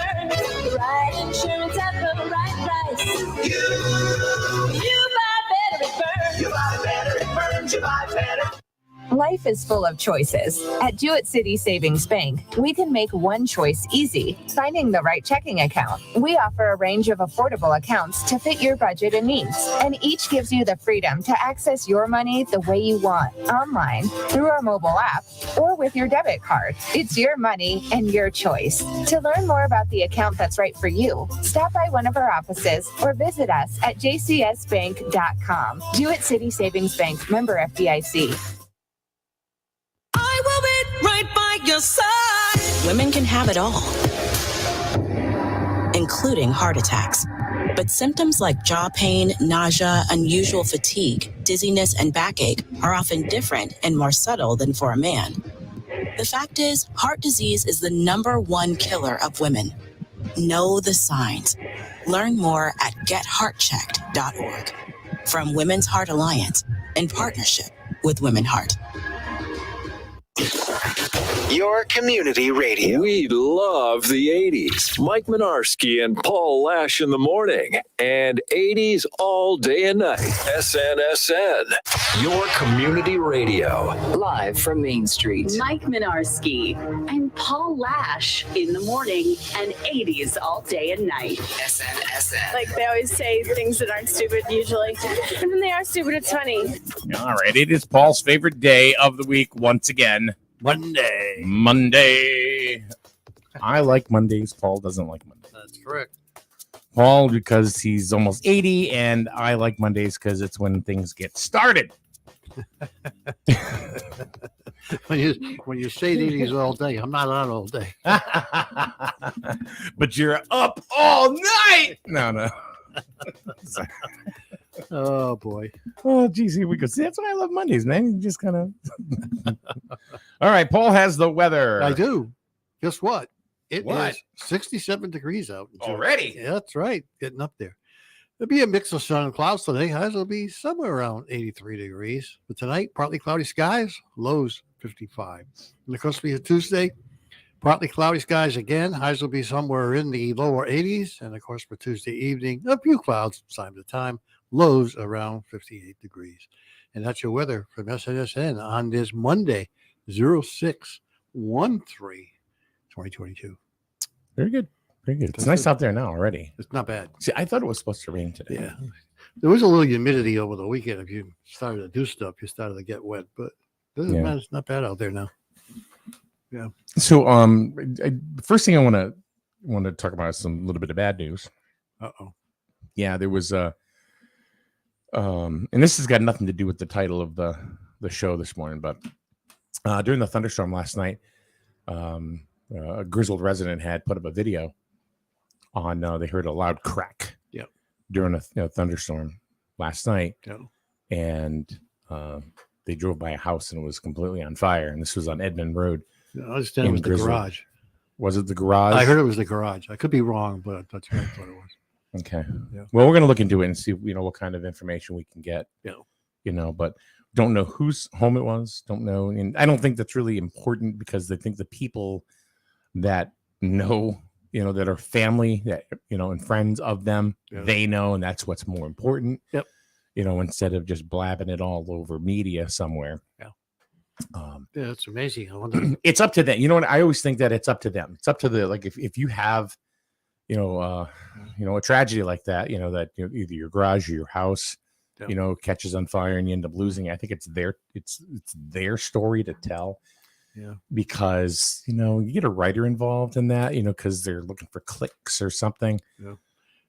burn. The right insurance at the right price. You buy better, it burns. You buy better, it burns. You buy better. Life is full of choices. At Jewett City Savings Bank, we can make one choice easy, finding the right checking account. We offer a range of affordable accounts to fit your budget and needs, and each gives you the freedom to access your money the way you want, online, through our mobile app, or with your debit card. It's your money and your choice. To learn more about the account that's right for you, stop by one of our offices or visit us at jcsbank.com. Jewett City Savings Bank, member FDIC. I will be right by your side. Women can have it all, including heart attacks. But symptoms like jaw pain, nausea, unusual fatigue, dizziness, and backache are often different and more subtle than for a man. The fact is, heart disease is the #1 killer of women. Know the signs. Learn more at getheartchecked.org. From Women's Heart Alliance, in partnership with Women Heart. Your community radio. We love the 80s. Mike Minarski and Paul Lash in the morning. And 80s all day and night. SNSN. Your community radio. Live from Main Street. Mike Minarski and Paul Lash in the morning and 80s all day and night. SNSN. Like they always say things that aren't stupid usually. And when they are stupid, it's funny. All right. It is Paul's favorite day of the week once again. Monday. I like Mondays. Paul doesn't like Mondays. That's correct. Paul, because he's almost 80, and I like Mondays because it's when things get started. when you say 80s all day, I'm not on all day. But you're up all night. No. Oh boy. Oh geez, here we go. See, that's why I love Mondays, man. You just kind of. All right, Paul has the weather. I do. Guess what? It What? is 67 degrees out. Already? Yeah, that's right. Getting up there. There'll be a mix of sun and clouds today. Highs will be somewhere around 83 degrees. But tonight, partly cloudy skies, lows 55. And of course, for Tuesday, partly cloudy skies again. Highs will be somewhere in the lower 80s. And of course, for Tuesday evening, a few clouds from time to time. Lows around 58 degrees. And that's your weather from SNSN on this Monday, 06/13/2022. Very good. Very good. It's nice out there now already. It's not bad. See, I thought it was supposed to rain today. Yeah. There was a little humidity over the weekend. If you started to do stuff, you started to get wet. But it's not bad out there now. Yeah. So, the first thing I want to talk about is a little bit of bad news. Uh-oh. Yeah, there was and this has got nothing to do with the title of the show this morning, but during the thunderstorm last night, a grizzled resident had put up a video on. They heard a loud crack. Yep. During a thunderstorm last night. Yep. And they drove by a house and it was completely on fire. And this was on Edmond Road. I understand it was the garage. Was it the garage? I heard it was the garage. I could be wrong, but that's what I thought it was. Okay. Yeah. Well, we're going to look into it and see, what kind of information we can get. Yeah. But don't know whose home it was. Don't know. And I don't think that's really important because I think the people that know, that are family, that, and friends of them, they know, and that's what's more important. Yep. Instead of just blabbing it all over media somewhere. Yeah. It's amazing. I wonder. It's up to them. You know what? I always think that it's up to them. It's up to if you have, a tragedy like that, that either your garage or your house, catches on fire and you end up losing. I think it's their story to tell. Yeah. Because, you get a writer involved in that, because they're looking for clicks or something. Yeah.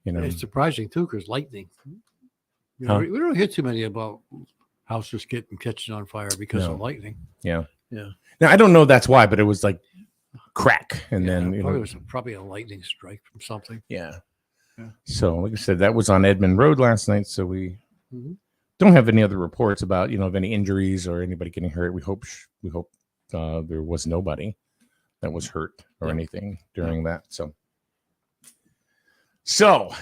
It's surprising too, because lightning. We don't hear too many about houses catching on fire because of lightning. Yeah. Yeah. Now I don't know that's why, but it was like crack, and then it was probably a lightning strike from something. Yeah. So, like I said, that was on Edmond Road last night. So we don't have any other reports about of any injuries or anybody getting hurt. We hope there was nobody that was hurt or anything during that. So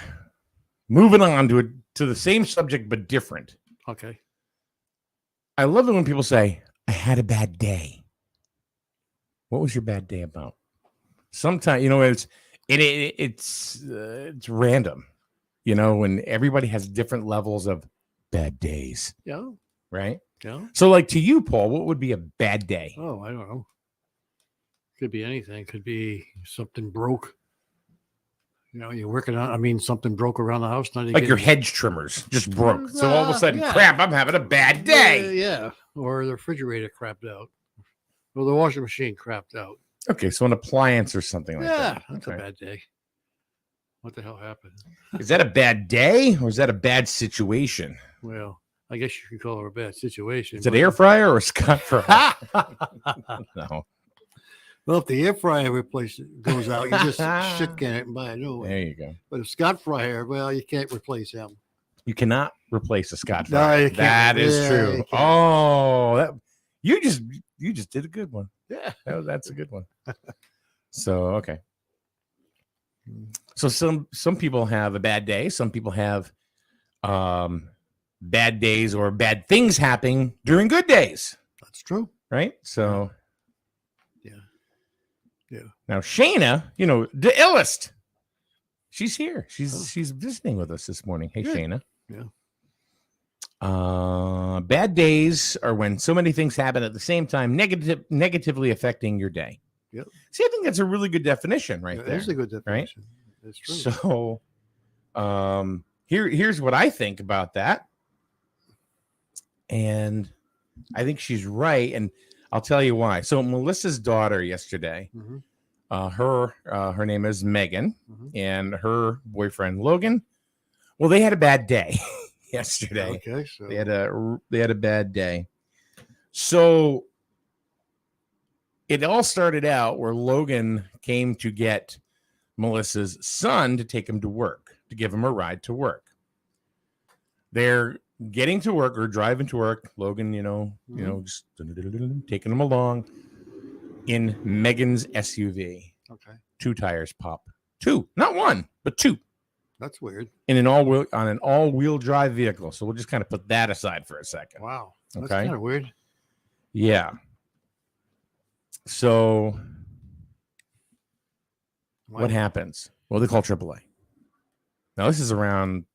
moving on to the same subject but different. Okay. I love it when people say, "I had a bad day." What was your bad day about? Sometimes, It's random, you know, when everybody has different levels of bad days. Yeah. Right. Yeah. So, like to you, Paul, what would be a bad day? Oh, I don't know. Could be anything. Could be something broke. You know, you're working on. I mean, something broke around the house. Like your hedge trimmers just broke. So all of a sudden, yeah. crap! I'm having a bad day. Yeah. Or the refrigerator crapped out, or the washing machine crapped out. Okay, so an appliance or something like that. Yeah, that's a bad day. What the hell happened? Is that a bad day or is that a bad situation? Well, I guess you could call it a bad situation. Is it air fryer or Scott fryer? No. Well, if the air fryer goes out, you just shit can it and buy a new one. There you go. But if Scott fryer, well, you can't replace him. You cannot replace a Scott No, fryer. you can't. That is Yeah, true. you can't. Oh, you just did a good one. Yeah, that's a good one. So okay. So some people have a bad day. Some people have bad days or bad things happening during good days. That's true. Right? So yeah. Now Shayna, you know, the illest. She's here. She's visiting with us this morning. Hey, Good. Shayna. Yeah. Bad days are when so many things happen at the same time, negatively affecting your day. Yep. See, I think that's a really good definition right there. That's a good definition. Right? That's true. So, here's what I think about that, and I think she's right, and I'll tell you why. So, Melissa's daughter yesterday, her name is Megan, and her boyfriend Logan. Well, they had a bad day yesterday. Okay, so they had a bad day. So it all started out where Logan came to get Melissa's son to take him to work, to give him a ride to work. They're getting to work or driving to work. Logan, just taking him along in Megan's SUV. Okay. 2 tires pop. 2, not 1, but 2. That's weird. In an all-wheel drive vehicle. So we'll just kind of put that aside for a second. Wow. That's Okay. kind of weird. Yeah. So what happens? Well, they call AAA. Now this is around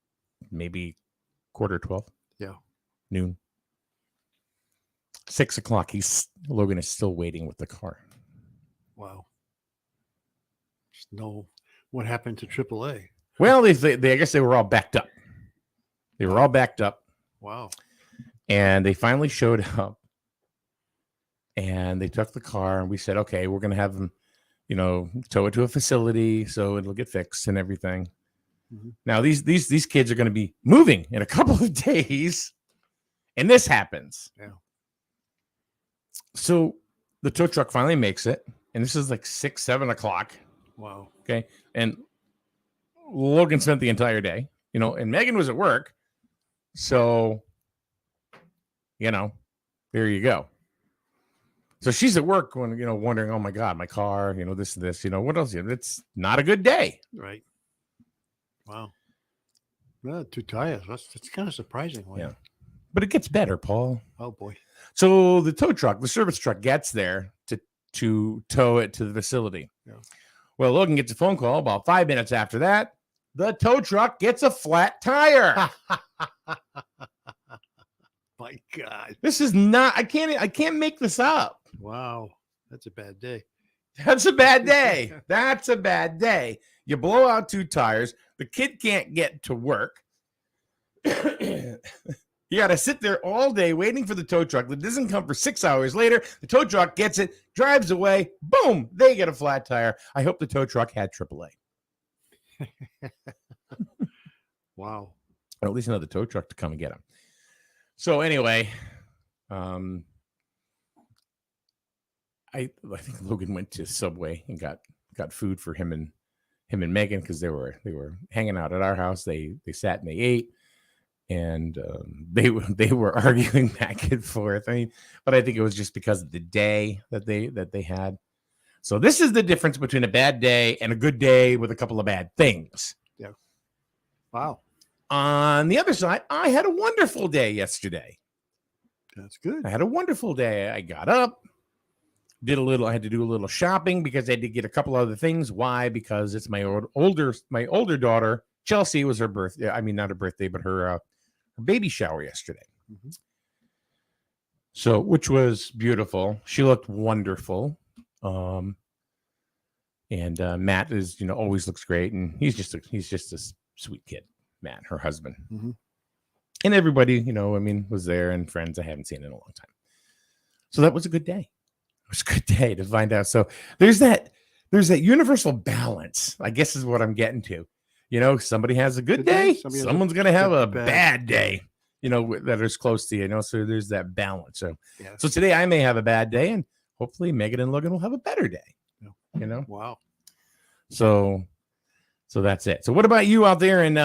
maybe 11:45. Yeah. Noon. 6 o'clock. Logan is still waiting with the car. Wow. Just know what happened to AAA. Well, they I guess they were all backed up. They were all backed up. Wow. And they finally showed up. And they took the car, and we said, okay, we're going to have them, tow it to a facility so it'll get fixed and everything. Mm-hmm. Now, these kids are going to be moving in a couple of days, and this happens. Yeah. So the tow truck finally makes it, and this is like 6, 7 o'clock. Wow. Okay. And Logan spent the entire day, and Megan was at work. So, there you go. So she's at work when, wondering, oh my God, my car, this, what else? It's not a good day. Right. Wow. Well, 2 tires. That's kind of surprising. Yeah. But it gets better, Paul. Oh boy. So the the service truck gets there to tow it to the facility. Yeah. Well, Logan gets a phone call about 5 minutes after that. The tow truck gets a flat tire. My God. This is not, I can't make this up. Wow. That's a bad day. That's a bad day. That's a bad day. You blow out 2 tires. The kid can't get to work. You got to sit there all day waiting for the tow truck that doesn't come for 6 hours later. The tow truck gets it, drives away. Boom, they get a flat tire. I hope the tow truck had AAA. Wow. Or at least another tow truck to come and get him. So anyway, I think Logan went to Subway and got food for him and Megan because they were hanging out at our house. They sat and they ate, and they were arguing back and forth. But I think it was just because of the day that they had. So this is the difference between a bad day and a good day with a couple of bad things. Yeah. Wow. On the other side, I had a wonderful day yesterday. That's good. I had a wonderful day. I got up, I had to do a little shopping because I had to get a couple other things. Why? Because it's my older daughter, Chelsea, was her birthday. I mean, not her birthday, but her baby shower yesterday. Mm-hmm. So, which was beautiful. She looked wonderful. And Matt is, always looks great. And he's just a sweet kid, Matt, her husband. Mm-hmm. And everybody, was there, and friends I haven't seen in a long time. So that was a good day. It was a good day to find out. So there's that universal balance, I guess is what I'm getting to. Somebody has a good day, someone's going to have a bad day, that is close to you, so there's that balance. So, So today I may have a bad day, and hopefully Megan and Logan will have a better day, Wow. So that's it. So what about you out there in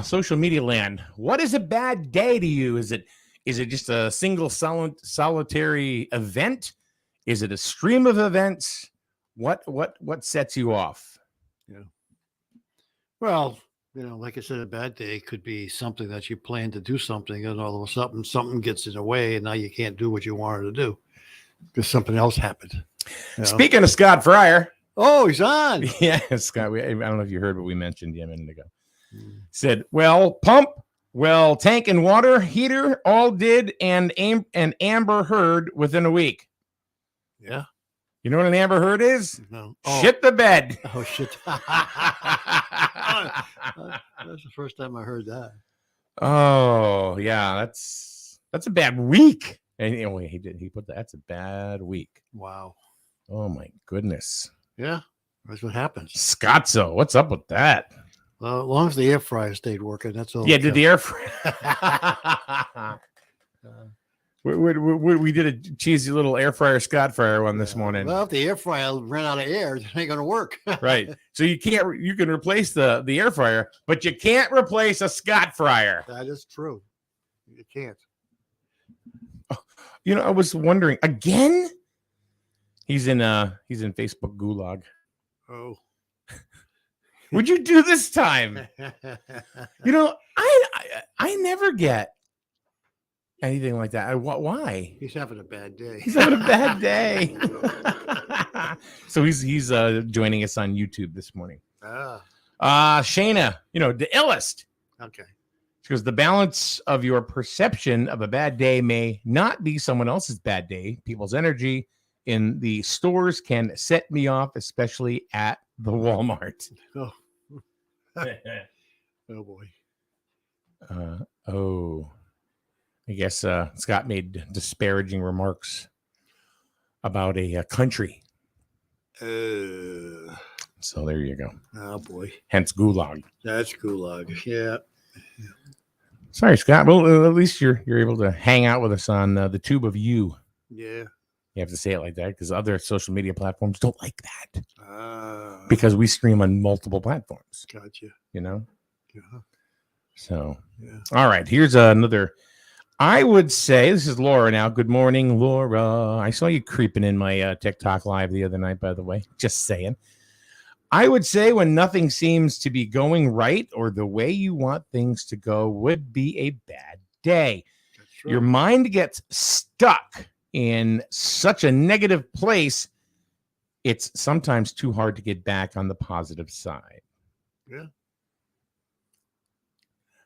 social media land? What is a bad day to you? Is it just a single solitary event? Is it a stream of events? What sets you off? Yeah. Well, like I said, a bad day could be something that you plan to do something, and all of a sudden something gets in the way, and now you can't do what you wanted to do because something else happened. Speaking of Scott Fryer. Oh, he's on. Yeah, Scott. I don't know if you heard, but we mentioned him a minute ago. Said, well, pump, tank and water heater all did and Amber Heard within a week. Yeah. You know what an Amber Heard is? No. Shit the bed. Oh, shit. That's the first time I heard that. Oh, yeah. That's a bad week. And anyway, he put that. That's a bad week. Wow. Oh, my goodness. Yeah. That's what happens. Scotzo, what's up with that? Well, as long as the air fryer stayed working, that's all. Yeah, did the air fryer? We did a cheesy little air fryer Scott fryer one this morning. Well, if the air fryer ran out of air, it ain't gonna work. Right. So you can replace the air fryer, but you can't replace a Scott fryer. That is true. You can't. I was wondering again. He's in Facebook gulag. Oh. What'd you do this time? I never get anything like that. Why? He's having a bad day. He's having a bad day. So he's joining us on YouTube this morning. Shayna, the illest. Okay. She goes, the balance of your perception of a bad day may not be someone else's bad day. People's energy in the stores can set me off, especially at the Walmart. Oh, oh boy. I guess Scott made disparaging remarks about a country. So there you go. Oh boy. Hence gulag. That's gulag. Yeah. Sorry, Scott. Well, at least you're able to hang out with us on the tube of you. Yeah. You have to say it like that because other social media platforms don't like that. Because we stream on multiple platforms. Gotcha. Yeah. So, yeah. All right. Here's another. I would say this is Laura now. Good morning, Laura. I saw you creeping in my TikTok live the other night, by the way. Just saying. I would say when nothing seems to be going right or the way you want things to go would be a bad day. Your mind gets stuck in such a negative place, it's sometimes too hard to get back on the positive side. Yeah.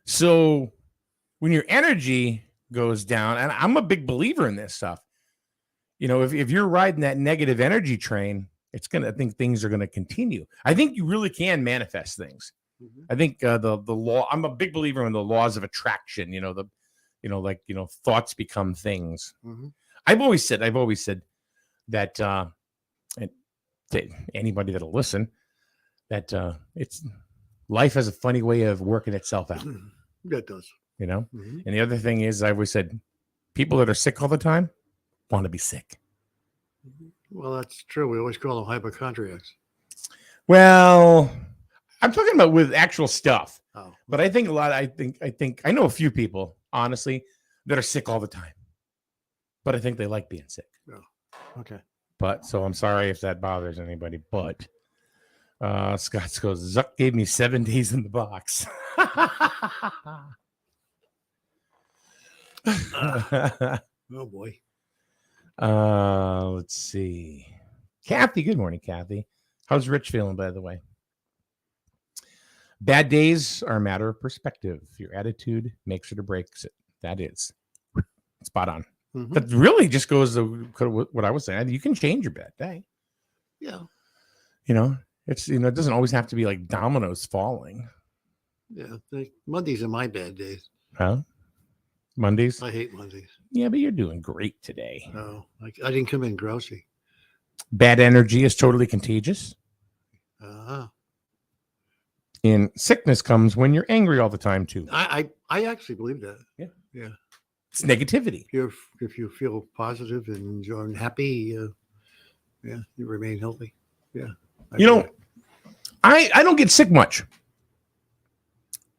So when your energy goes down, and I'm a big believer in this stuff, if you're riding that negative energy train, I think things are going to continue. I think you really can manifest things. Mm-hmm. I think the law, I'm a big believer in the laws of attraction, thoughts become things. Mm-hmm. I've always said that, and to anybody that'll listen, that it's life has a funny way of working itself out. That does. Mm-hmm. And the other thing is, I always said, people that are sick all the time want to be sick. Well, that's true. We always call them hypochondriacs. Well, I'm talking about with actual stuff. Oh. But I think I know a few people, honestly, that are sick all the time. But I think they like being sick. Oh, okay. But so I'm sorry if that bothers anybody. But Scott goes, Zuck gave me 7 days in the box. Oh boy. Let's see. Kathy, good morning, Kathy. How's Rich feeling, by the way? Bad days are a matter of perspective. Your attitude makes it or breaks it. That is spot on. Mm-hmm. That really just goes to what I was saying. You can change your bad day. Yeah. It's it doesn't always have to be like dominoes falling. Yeah. Mondays are my bad days. Huh? Mondays? I hate Mondays. Yeah, but you're doing great today. No, I didn't come in grousy. Bad energy is totally contagious. Uh-huh. And sickness comes when you're angry all the time too. I actually believe that. Yeah. Yeah. It's negativity. If you feel positive and you're happy, you remain healthy. Yeah. I don't get sick much.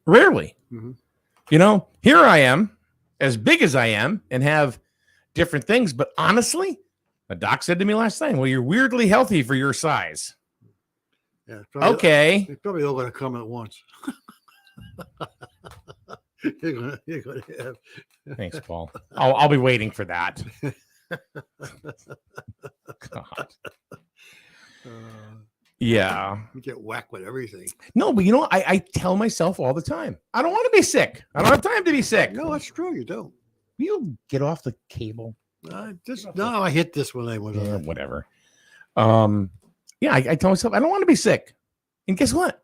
Rarely. Mm-hmm. Here I am, as big as I am, and have different things. But honestly, the doc said to me last night, well, you're weirdly healthy for your size. Yeah. Okay. It's probably all going to come at once. you're gonna have. Thanks, Paul. I'll be waiting for that. God. Yeah. You get whacked with everything. No, but I tell myself all the time, I don't want to be sick. I don't have time to be sick. No, that's true. You don't. You get off the cable. I hit this when I was on. Whatever. I tell myself I don't want to be sick. And guess what?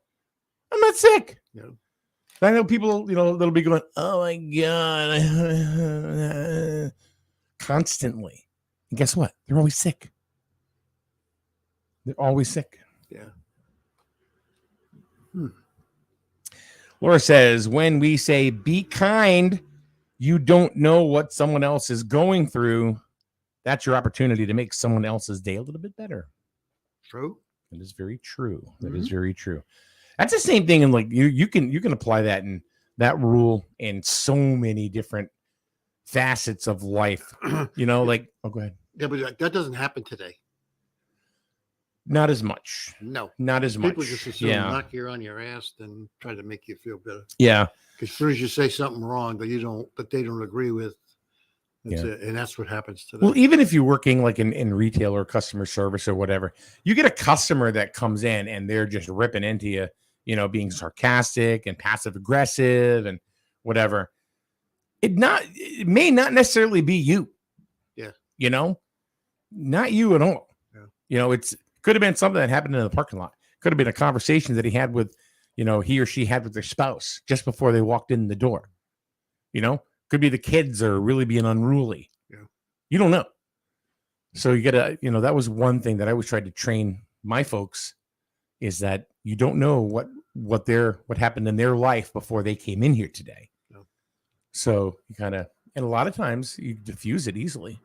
I'm not sick. Yeah. I know people, that'll be going, oh my God. Constantly. And guess what? They're always sick. They're always sick. Yeah. Laura says, when we say be kind, you don't know what someone else is going through. That's your opportunity to make someone else's day a little bit better. True. That is very true. That is very true. That's the same thing. And like you can apply that that rule in so many different facets of life. Oh, go ahead. Yeah, but that doesn't happen today. Not as much. No. Not as much. People just assume knock you on your ass and try to make you feel better. Yeah. Because as soon as you say something wrong that they don't agree with, that's it. And that's what happens today. Well, even if you're working like in retail or customer service or whatever, you get a customer that comes in and they're just ripping into you, being sarcastic and passive aggressive and whatever. It may not necessarily be you. Yeah. Not you at all. Yeah. It's could have been something that happened in the parking lot. Could have been a conversation that he had with, he or she had with their spouse just before they walked in the door. Could be the kids are really being unruly. Yeah. You don't know. So you gotta, that was one thing that I always tried to train my folks is that you don't know what happened in their life before they came in here today. No. So you kind of, and a lot of times you diffuse it easily.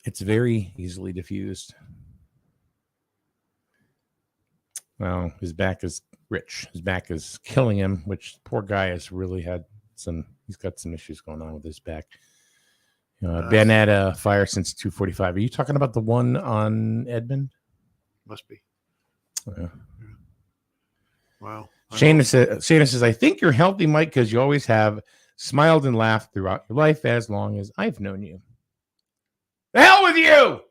It's very easily diffused. Well, his back is Rich. His back is killing him, which poor guy has really he's got some issues going on with his back. Been at a fire since 2:45. Are you talking about the one on Edmond? Must be. Yeah. Wow. Shana says, I think you're healthy, Mike, because you always have smiled and laughed throughout your life as long as I've known you. The hell with you!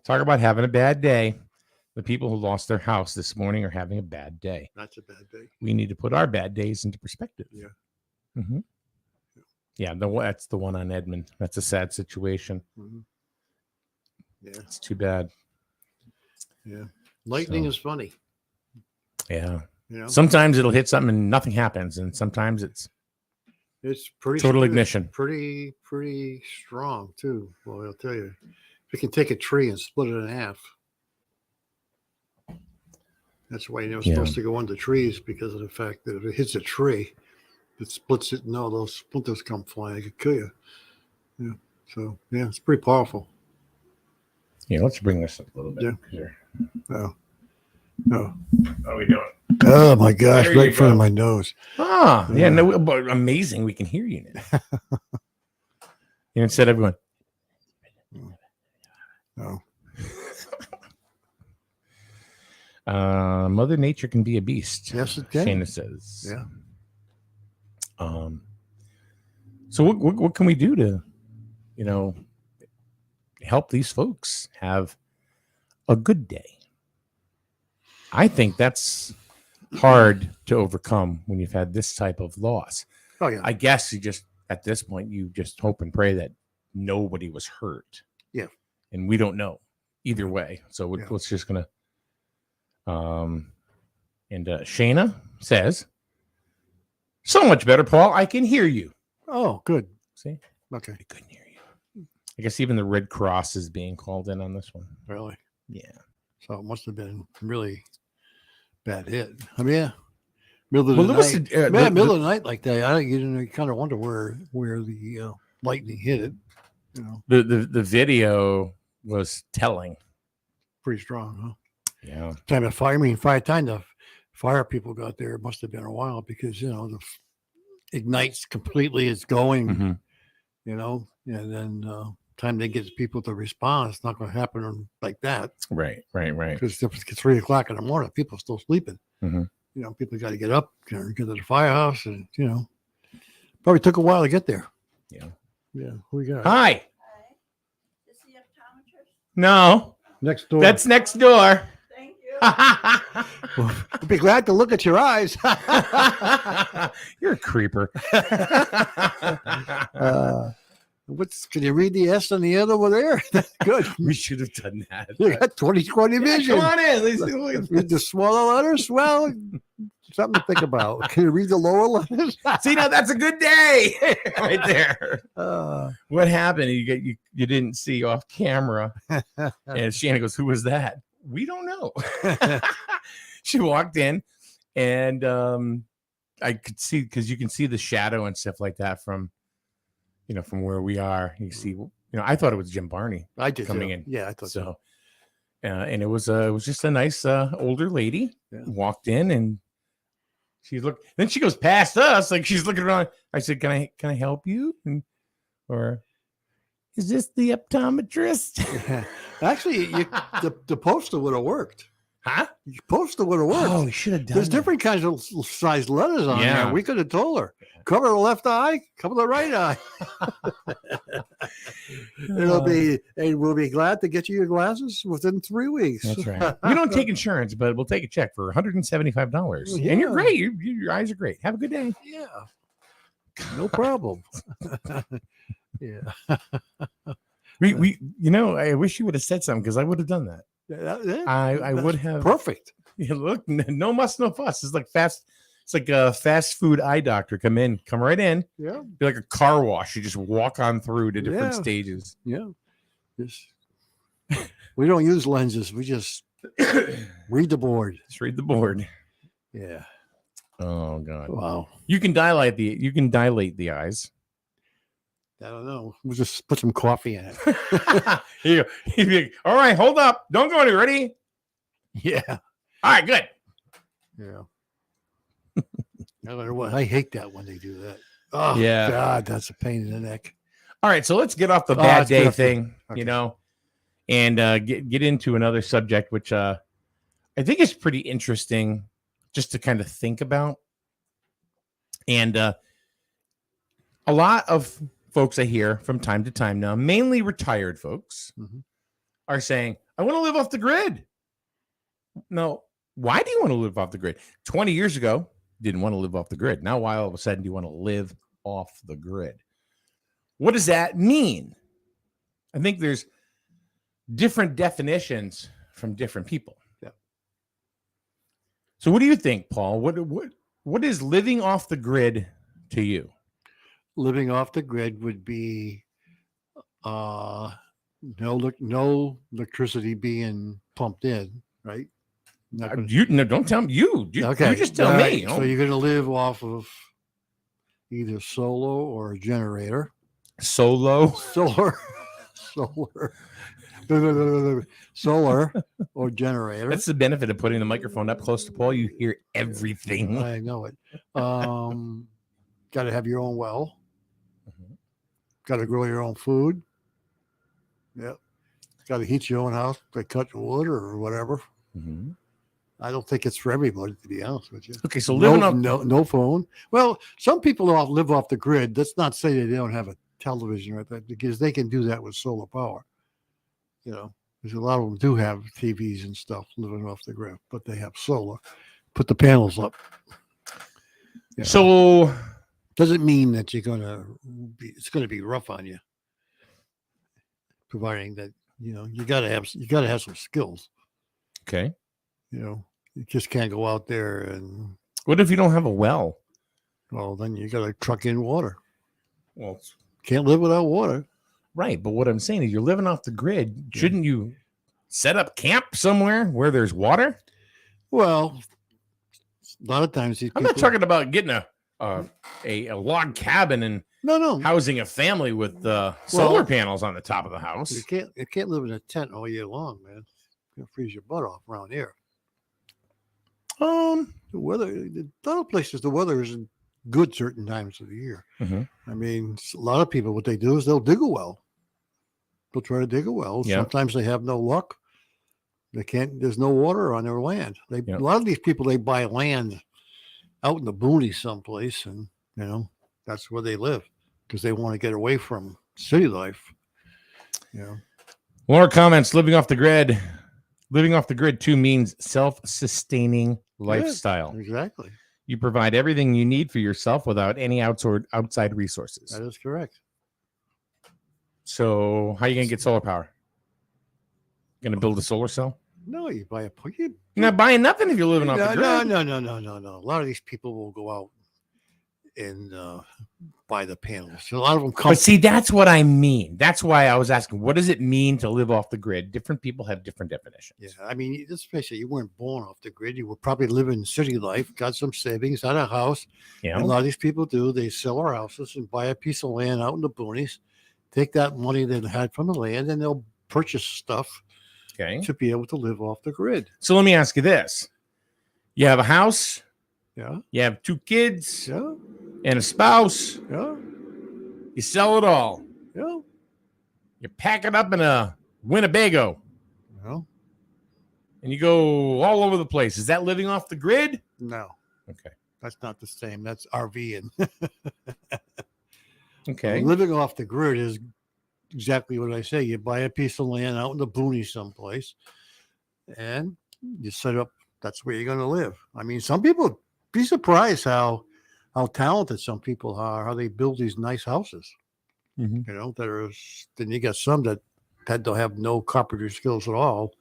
Talk about having a bad day. The people who lost their house this morning are having a bad day. That's a bad day. We need to put our bad days into perspective. Yeah. Mm-hmm. Yeah, that's the one on Edmond. That's a sad situation. Mm-hmm. Yeah. It's too bad. Yeah. Lightning is funny. Yeah. Sometimes it'll hit something and nothing happens. And sometimes it's pretty total ignition. Pretty strong too. Well, I'll tell you. If you can take a tree and split it in half. That's why you're supposed to go under trees, because of the fact that if it hits a tree, it splits it and all those splinters come flying. It could kill you. Yeah. So, it's pretty powerful. Yeah, let's bring this up a little bit here. Oh. How are we doing? Oh, my gosh. Right in front of my nose. But amazing. We can hear you now. Instead of going. No. Mother Nature can be a beast. Yes, it can. Shana says. Yeah. So what can we do to, help these folks have a good day? I think that's hard to overcome when you've had this type of loss. Oh yeah. I guess at this point you just hope and pray that nobody was hurt. Yeah. And we don't know either way. So we're just gonna. And Shayna says, "So much better, Paul. I can hear you." Oh, good. See, okay, I couldn't hear you. I guess even the Red Cross is being called in on this one. Really? Yeah. So it must have been really bad hit. I mean, yeah. Middle of the night like that. You kind of wonder where the lightning hit it. The video was telling. Pretty strong, huh? Yeah. Time the fire people got there, it must have been a while because the ignites completely. It's going, and then time they get people to respond, it's not going to happen like that. Right. Because it's 3 o'clock in the morning, people are still sleeping. People got to get up, get to the firehouse, and probably took a while to get there. Yeah. Who we got? Hi. Is the optometrist? No. Next door. That's next door. Thank you. Well, I'd be glad to look at your eyes. You're a creeper. Can you read the S on the end over there? That's good. We should have done that. You got 20/20 vision. Come on in. Let's look at Read the smaller letters. Well, something to think about. Can you read the lower letters? See, now that's a good day right there. What happened? You didn't see off camera. And Shannon goes, "Who was that?" We don't know. She walked in, and I could see, because you can see the shadow and stuff like that from where we are. You see, I thought it was Jim Barney. I did coming too. in. Yeah, I thought so. And it was just a nice older lady walked in, and she looked. Then she goes past us, like she's looking around. I said, "Can I help you?" Or is this the optometrist? Actually, the poster would have worked. Huh? The poster would have worked. Oh, we should have done. There's different kinds of size letters on there. We could have told her, cover the left eye, cover the right eye. We'll be glad to get you your glasses within 3 weeks. That's right. We don't take insurance, but we'll take a check for $175. Yeah. And you're great. Your eyes are great. Have a good day. Yeah. No problem. Yeah. We I wish you would have said something, because I would have done that. I would have. Perfect. Yeah, look, no muss, no fuss. It's like a fast food eye doctor. Come right in. Yeah. Be like a car wash. You just walk on through to different stages. Yeah. We don't use lenses. We just read the board. Just read the board. Yeah. Oh God. Wow. You can dilate the eyes. I don't know. We'll just put some coffee in it. Here you go. All right, hold up. Don't go anywhere. Ready? Yeah. All right, good. Yeah. I hate that when they do that. Oh, yeah. God, that's a pain in the neck. All right, so let's get off the bad day thing, and get into another subject, which I think is pretty interesting just to kind of think about. And a lot of folks I hear from time to time now, mainly retired folks, are saying, "I want to live off the grid." No, why do you want to live off the grid? 20 years ago, you didn't want to live off the grid. Now, why all of a sudden do you want to live off the grid? What does that mean? I think there's different definitions from different people. Yeah. So what do you think, Paul? What is living off the grid to you? Living off the grid would be no electricity being pumped in, right? Don't tell me you just tell me. So you're going to live off of either solar or a generator. Solar or generator. That's the benefit of putting the microphone up close to Paul. You hear everything. I know it. Got to have your own well. Got to grow your own food. Yep. Got to heat your own house by cutting wood or whatever. I don't think it's for everybody, to be honest with you. Okay, so living off no phone. Well, some people live off the grid. Let's not say they don't have a television or that, because they can do that with solar power. You know, because a lot of them do have TVs and stuff living off the grid, but they have solar. Put the panels up. You know, so doesn't mean that it's gonna be rough on you. Providing that, you know, you gotta have some skills. Okay. You know, you just can't go out there and. What if you don't have a well? Well, then you got to truck in water. Well, can't live without water. Right, but what I'm saying is, you're living off the grid. Shouldn't you set up camp somewhere where there's water? Well, a lot of times I'm not talking about getting a log cabin and housing a family with solar panels on the top of the house. You can't live in a tent all year long, man. You'll freeze your butt off around here. The weather, a lot of places, the weather isn't good certain times of the year. Mm-hmm. I mean, a lot of people, what they do is they'll dig a well. They'll try to dig a well. Yeah. Sometimes they have no luck. They can't. There's no water on their land. A lot of these people, they buy land out in the boonies someplace, and you know that's where they live because they want to get away from city life. You know. More comments. Living off the grid too means self-sustaining lifestyle. Yeah, exactly. You provide everything you need for yourself without any outside resources. That is correct. So how are you going to get solar power? Going to build a solar cell? No, you buy a... You're not buying nothing if you're living off the grid. No. A lot of these people will go out and buy the panels. A lot of them come... But see, that's what I mean. That's why I was asking, what does it mean to live off the grid? Different people have different definitions. Yeah, I mean, let's face it, you weren't born off the grid. You were probably living city life, got some savings, had a house. Yeah. And a lot of these people do. They sell their houses and buy a piece of land out in the boonies, take that money they had from the land, and they'll purchase stuff to be able to live off the grid. So let me ask you this. You have a house. Yeah. You have 2 kids. Yeah. And a spouse. Yeah. You sell it all. Yeah. You pack it up in a Winnebago. Yeah. And you go all over the place. Is that living off the grid? No. Okay. That's not the same. That's RVing. Okay. Living off the grid is exactly what I say. You buy a piece of land out in the boonies someplace and you set up, that's where you're going to live. I mean, some people be surprised how talented some people are, how they build these nice houses. Mm-hmm. You know, then you got some that don't have no carpentry skills at all.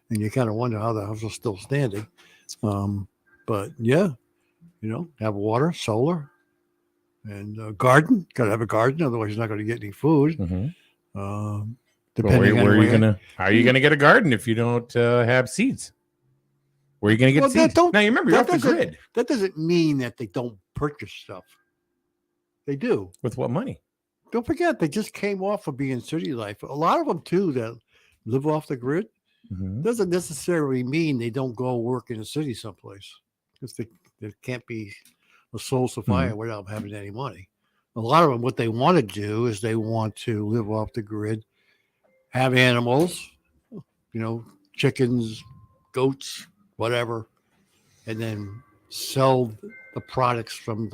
And you kind of wonder how the house is still standing. But yeah, you know, have water, solar, and a garden. Got to have a garden, otherwise you're not going to get any food. Mm-hmm. Depending on how are you gonna get a garden if you don't have seeds? Where are you gonna get seeds? Now you remember, you're off the grid. That doesn't mean that they don't purchase stuff. They do. With what money? Don't forget, they just came off of being city life. A lot of them too that live off the grid doesn't necessarily mean they don't go work in a city someplace, because there can't be a sole supplier without having any money. A lot of them, what they want to do is they want to live off the grid, have animals, you know, chickens, goats, whatever, and then sell the products from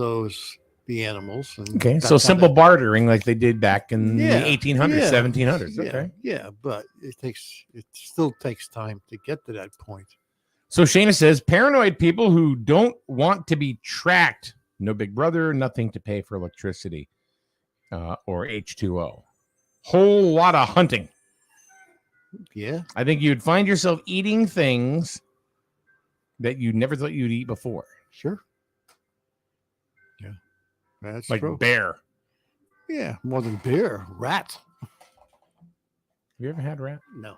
the animals. And okay, so simple bartering like they did back in the 1800s, 1700s. Okay. Yeah, but it still takes time to get to that point. So Shayna says, paranoid people who don't want to be tracked. No Big Brother, nothing to pay for electricity or H2O. Whole lot of hunting. Yeah. I think you'd find yourself eating things that you never thought you'd eat before. Sure. Yeah. That's like true. Bear. Yeah, more than bear. Rat. Have you ever had rat? No.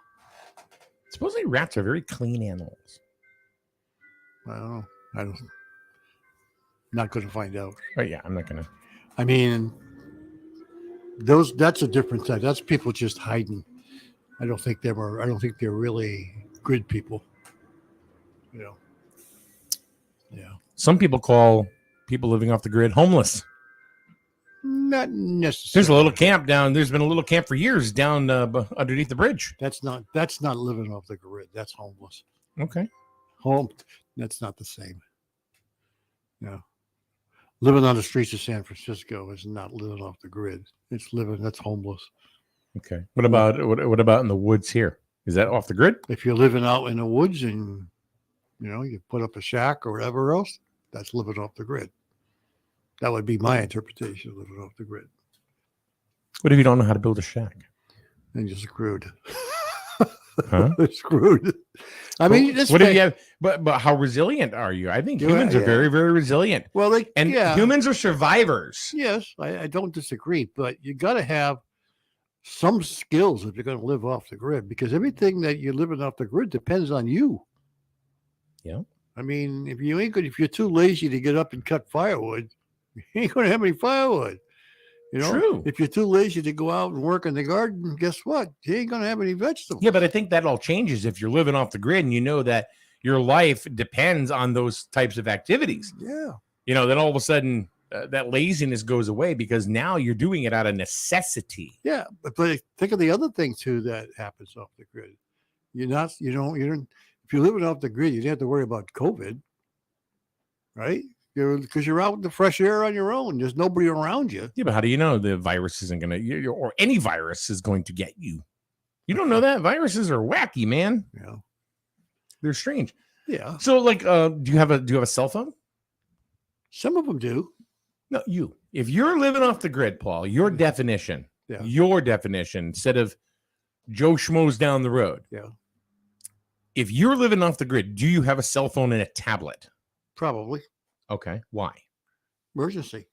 Supposedly rats are very clean animals. I don't know. I don't. Not going to find out. Oh yeah, I'm not going to. I mean, that's a different thing. That's people just hiding. I don't think they're really good people. You know. Yeah. Some people call people living off the grid homeless. Not necessarily. There's a little camp down. There's been a little camp for years down underneath the bridge. That's not living off the grid. That's homeless. Okay. home. That's not the same. No. Living on the streets of San Francisco is not living off the grid. It's living. That's homeless. Okay. What about in the woods here? Is that off the grid? If you're living out in the woods and you put up a shack or whatever else, that's living off the grid. That would be my interpretation of living off the grid. What if you don't know how to build a shack? Then you're screwed. Huh? Screwed. I mean, what do you have? But how resilient are you? I think humans are very, very resilient. Well, humans are survivors. Yes, I don't disagree, but you got to have some skills if you're going to live off the grid, because everything that you're living off the grid depends on you. Yeah. I mean, if you're too lazy to get up and cut firewood, you ain't going to have any firewood. True. If you're too lazy to go out and work in the garden, guess what? You ain't going to have any vegetables. Yeah, but I think that all changes if you're living off the grid and you know that your life depends on those types of activities. Yeah. Then all of a sudden that laziness goes away because now you're doing it out of necessity. Yeah, but think of the other thing too that happens off the grid. If you're living off the grid, you don't have to worry about COVID, right? Because you're out in the fresh air on your own. There's nobody around you. Yeah, but how do you know the virus isn't going to, or any virus is going to get you? You don't know that. Viruses are wacky, man. Yeah, they're strange. Yeah. So, do you have a cell phone? Some of them do. No, you. If you're living off the grid, Paul, your definition, instead of Joe Schmoes down the road. Yeah. If you're living off the grid, do you have a cell phone and a tablet? Probably. Okay. Why? Emergency.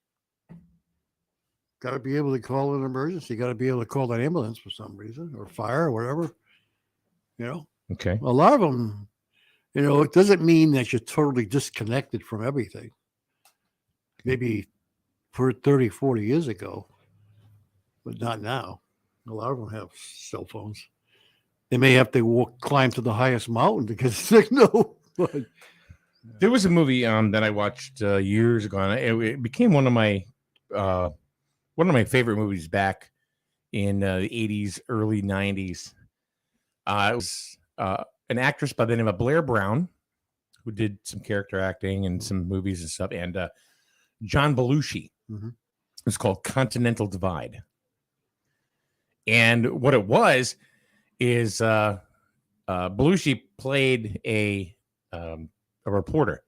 Got to be able to call an emergency. Got to be able to call an ambulance for some reason, or fire, or whatever. Okay. A lot of them, it doesn't mean that you're totally disconnected from everything. Maybe for 30, 40 years ago, but not now. A lot of them have cell phones. They may have to climb to the highest mountain to get a signal. But there was a movie that I watched years ago, and it became one of my favorite movies back in the 80s, early 90s. It was an actress by the name of Blair Brown, who did some character acting and some movies and stuff, and John Belushi. Mm-hmm. It's called Continental Divide. And what it was is Belushi played a reporter.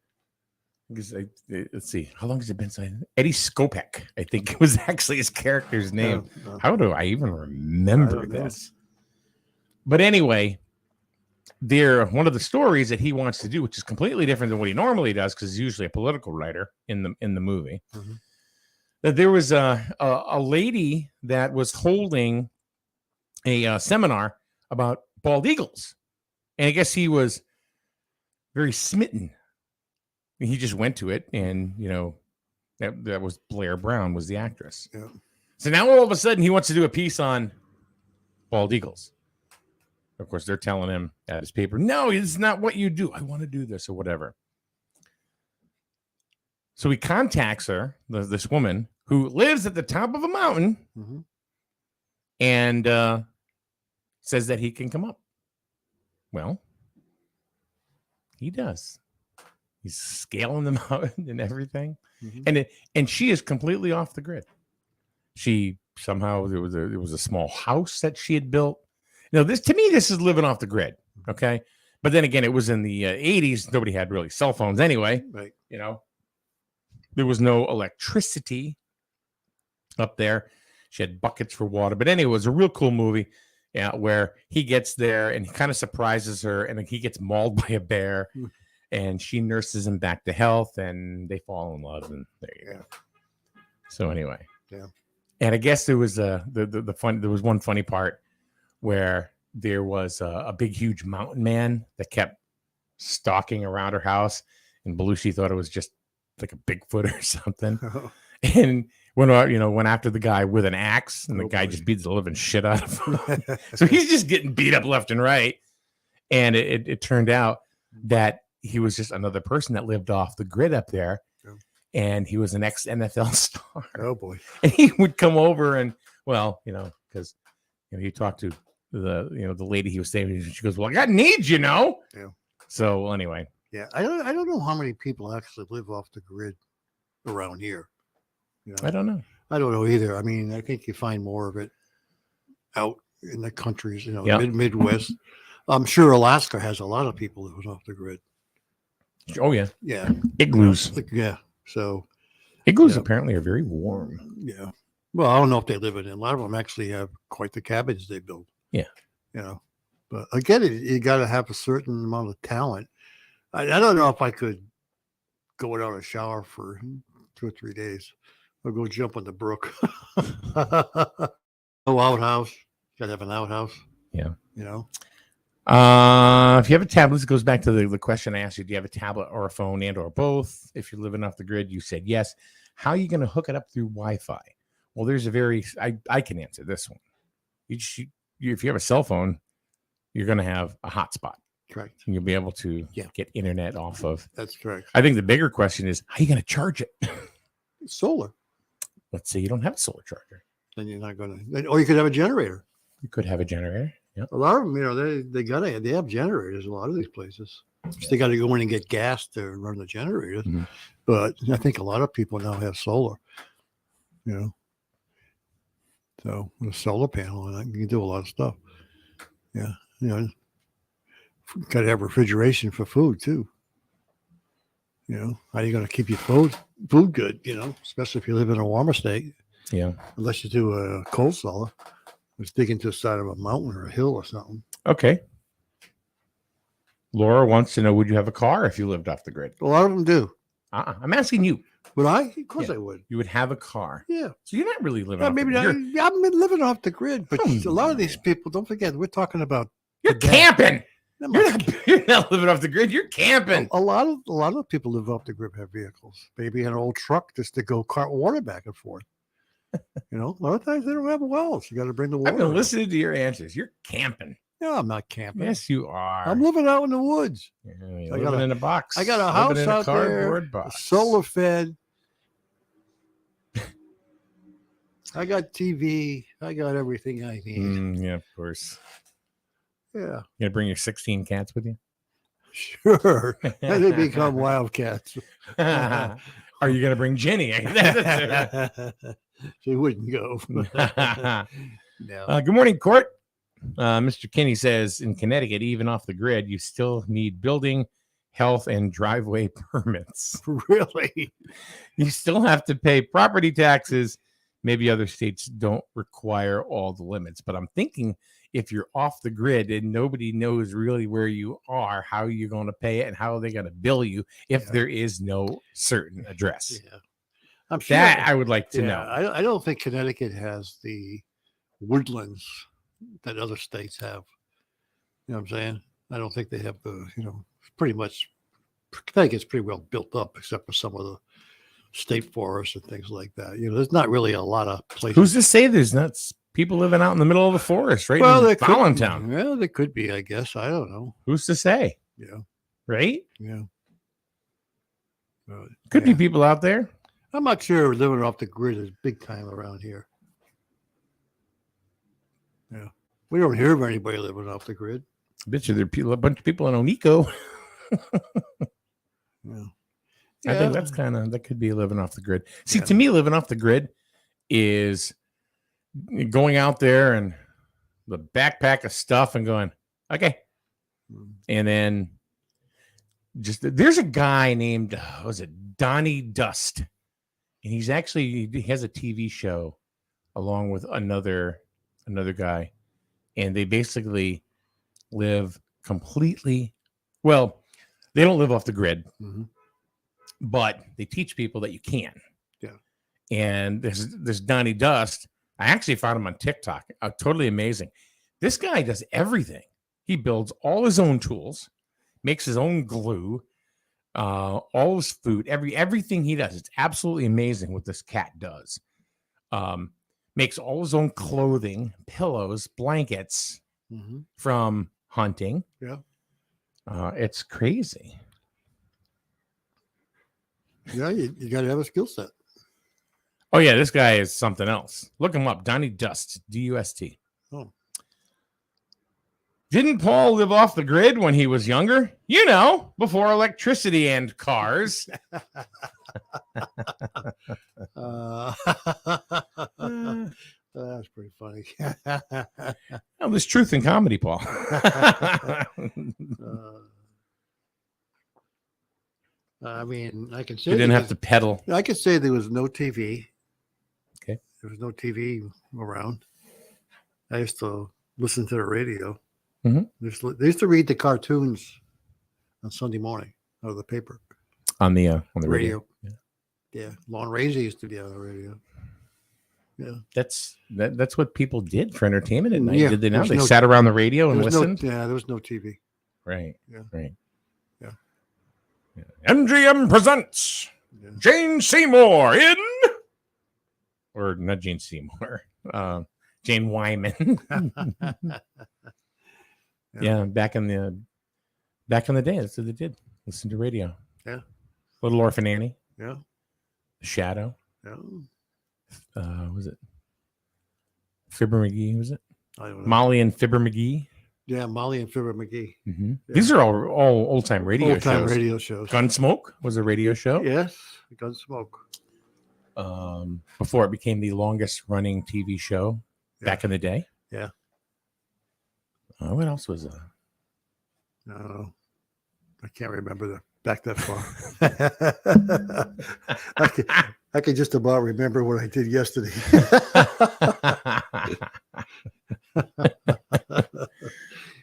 Let's see, how long has it been since Eddie Skopek, I think it was actually his character's name. How do I even remember this? But anyway, one of the stories that he wants to do, which is completely different than what he normally does, because he's usually a political writer in the movie. Mm-hmm. That there was a lady that was holding a seminar about bald eagles, and I guess he was very smitten. He just went to it, and that was Blair Brown was the actress. Yeah. So now all of a sudden he wants to do a piece on bald eagles. Of course, they're telling him at his paper, no, it's not what you do. I want to do this or whatever. So he contacts her, this woman who lives at the top of a mountain, mm-hmm. and says that he can come up. Well, he does. He's scaling the mountain and everything, mm-hmm. and she is completely off the grid. She somehow there was a small house that she had built. This is living off the grid, okay? But then again, it was in the 80s. Nobody had really cell phones anyway, right? There was no electricity up there. She had buckets for water. But anyway, it was a real cool movie, where he gets there and he kind of surprises her, and then he gets mauled by a bear, and she nurses him back to health, and they fall in love, and there you go. So anyway, and I guess there was there was one funny part where there was a big, huge mountain man that kept stalking around her house, and Belushi thought it was just like a Bigfoot or something, and went after the guy with an axe, and the guy just beats the living shit out of him. So he's just getting beat up left and right, and it turned out that he was just another person that lived off the grid up there, and he was an ex-NFL star. Oh boy! And he would come over and because he talked to the lady he was staying with. She goes, "Well, I got needs, Yeah. So anyway, Yeah, I don't know how many people actually live off the grid around here. You know, I don't know. I don't know either. I mean, I think you find more of it out in the countries, Yeah. Midwest. I'm sure Alaska has a lot of people living off the grid. Oh yeah, Yeah, igloos. yeah. So Igloos yeah. apparently are very warm. Yeah. Well, I don't know if they live in it. A lot of them actually have quite the cabins they build. Yeah. But again, you got to have a certain amount of talent. I don't know if I could go without a shower for 2 or 3 days. I'll go jump in the brook. No outhouse. Got to have an outhouse. Yeah. If you have a tablet, this goes back to the question I asked you. Do you have a tablet or a phone and or both? If you're living off the grid, you said yes. How are you going to hook it up through Wi-Fi? Well, there's I can answer this one. If you have a cell phone, you're going to have a hotspot. Correct. And you'll be able to get internet off of. That's correct. I think the bigger question is, how are you going to charge it? Solar. Let's say you don't have a solar charger. Then you're not going to. Or you could have a generator. You could have a generator. Yeah. A lot of them, they have generators. A lot of these places. They got to go in and get gas to run the generators. Mm-hmm. But I think a lot of people now have solar. So with a solar panel, and you can do a lot of stuff. Yeah. Got to have refrigeration for food too. How are you going to keep your food good? Especially if you live in a warmer state. Yeah. Unless you do a cold cellar, it's digging to the side of a mountain or a hill or something. Okay. Laura wants to know: would you have a car if you lived off the grid? A lot of them do. I'm asking you. Would I? Of course I would. You would have a car. Yeah. So you're not really living. Yeah, off maybe the not. grid. I've been living off the grid, but a lot of these people, don't forget, we're talking about. You're camping. You're not living off the grid. You're camping. A lot of people live off the grid have vehicles. Maybe an old truck just to go cart water back and forth. A lot of times they don't have wells. You got to bring the water. I've been listening to your answers. You're camping. No, I'm not camping. Yes, you are. I'm living out in the woods. You're living in a box. I got a house in a out cardboard there, box. solar fed. I got TV. I got everything I need. Yeah, of course. Yeah. You gonna bring your 16 cats with you? Sure. And they become wildcats. Are you gonna bring Jenny? She wouldn't go. No. Good morning, Court. Mr. Kinney says in Connecticut, even off the grid, you still need building, health, and driveway permits. Really? You still have to pay property taxes. Maybe other states don't require all the limits, but I'm thinking if you're off the grid and nobody knows really where you are, how you're going to pay it and how are they going to bill you if there is no certain address. Yeah. I'm sure that I would like to know. I don't think Connecticut has the woodlands that other states have. You know what I'm saying? I don't think they have the, pretty much, Connecticut's pretty well built up except for some of the state forests and things like that. There's not really a lot of places. Who's to say there's not people living out in the middle of the forest, right? Well, in Fallontown. Well, there could be, I guess. I don't know. Who's to say? Yeah. Right? Yeah. Could be people out there. I'm not sure living off the grid is big time around here. Yeah. We don't hear of anybody living off the grid. I bet you there are a bunch of people in Onico. Yeah. I think that's that could be living off the grid. See, to me, living off the grid is going out there and the backpack of stuff and going, okay. And then there's a guy named, was it Donnie Dust? And he has a TV show along with another guy. And they basically live completely, well, they don't live off the grid. Mm-hmm. But they teach people that you can. Yeah. And there's Donnie Dust. I actually found him on TikTok. Totally amazing. This guy does everything. He builds all his own tools, makes his own glue, all his food, everything he does. It's absolutely amazing what this cat does. Makes all his own clothing, pillows, blankets from hunting. Yeah. It's crazy. Yeah, you got to have a skill set. Oh, yeah, this guy is something else. Look him up. Donnie Dust, D-U-S-T. Oh. Didn't Paul live off the grid when he was younger? You know, before electricity and cars. That's pretty funny. Well, there's truth in comedy, Paul. I mean, I can say You didn't have to pedal. I could say there was no TV. Okay. There was no TV around. I used to listen to the radio. Mm-hmm. They used to read the cartoons on Sunday morning out of the paper. On the radio. Yeah. Lone Ranger used to be on the radio. Yeah. That's what people did for entertainment at night. Yeah, Did they not? there's They no- sat around the radio and listened. there was no TV. Right. Yeah. Right. Yeah. MGM presents Yeah. Jane Seymour in, or not Jane Seymour, Jane Wyman. Yeah, back in the day, that's what they did. Listen to radio. Yeah. Little Orphan Annie. Yeah. The Shadow. Yeah. Was it Fibber McGee? Was it I don't know. Molly and Fibber McGee? Yeah, Molly and Fibber McGee. Mm-hmm. Yeah. These are all old time radio Old-time shows. radio shows. Gunsmoke was a radio show. Yes, Gunsmoke. Before it became the longest running TV show back in the day. Yeah. What else was No, I can't remember back that far. I can just about remember what I did yesterday.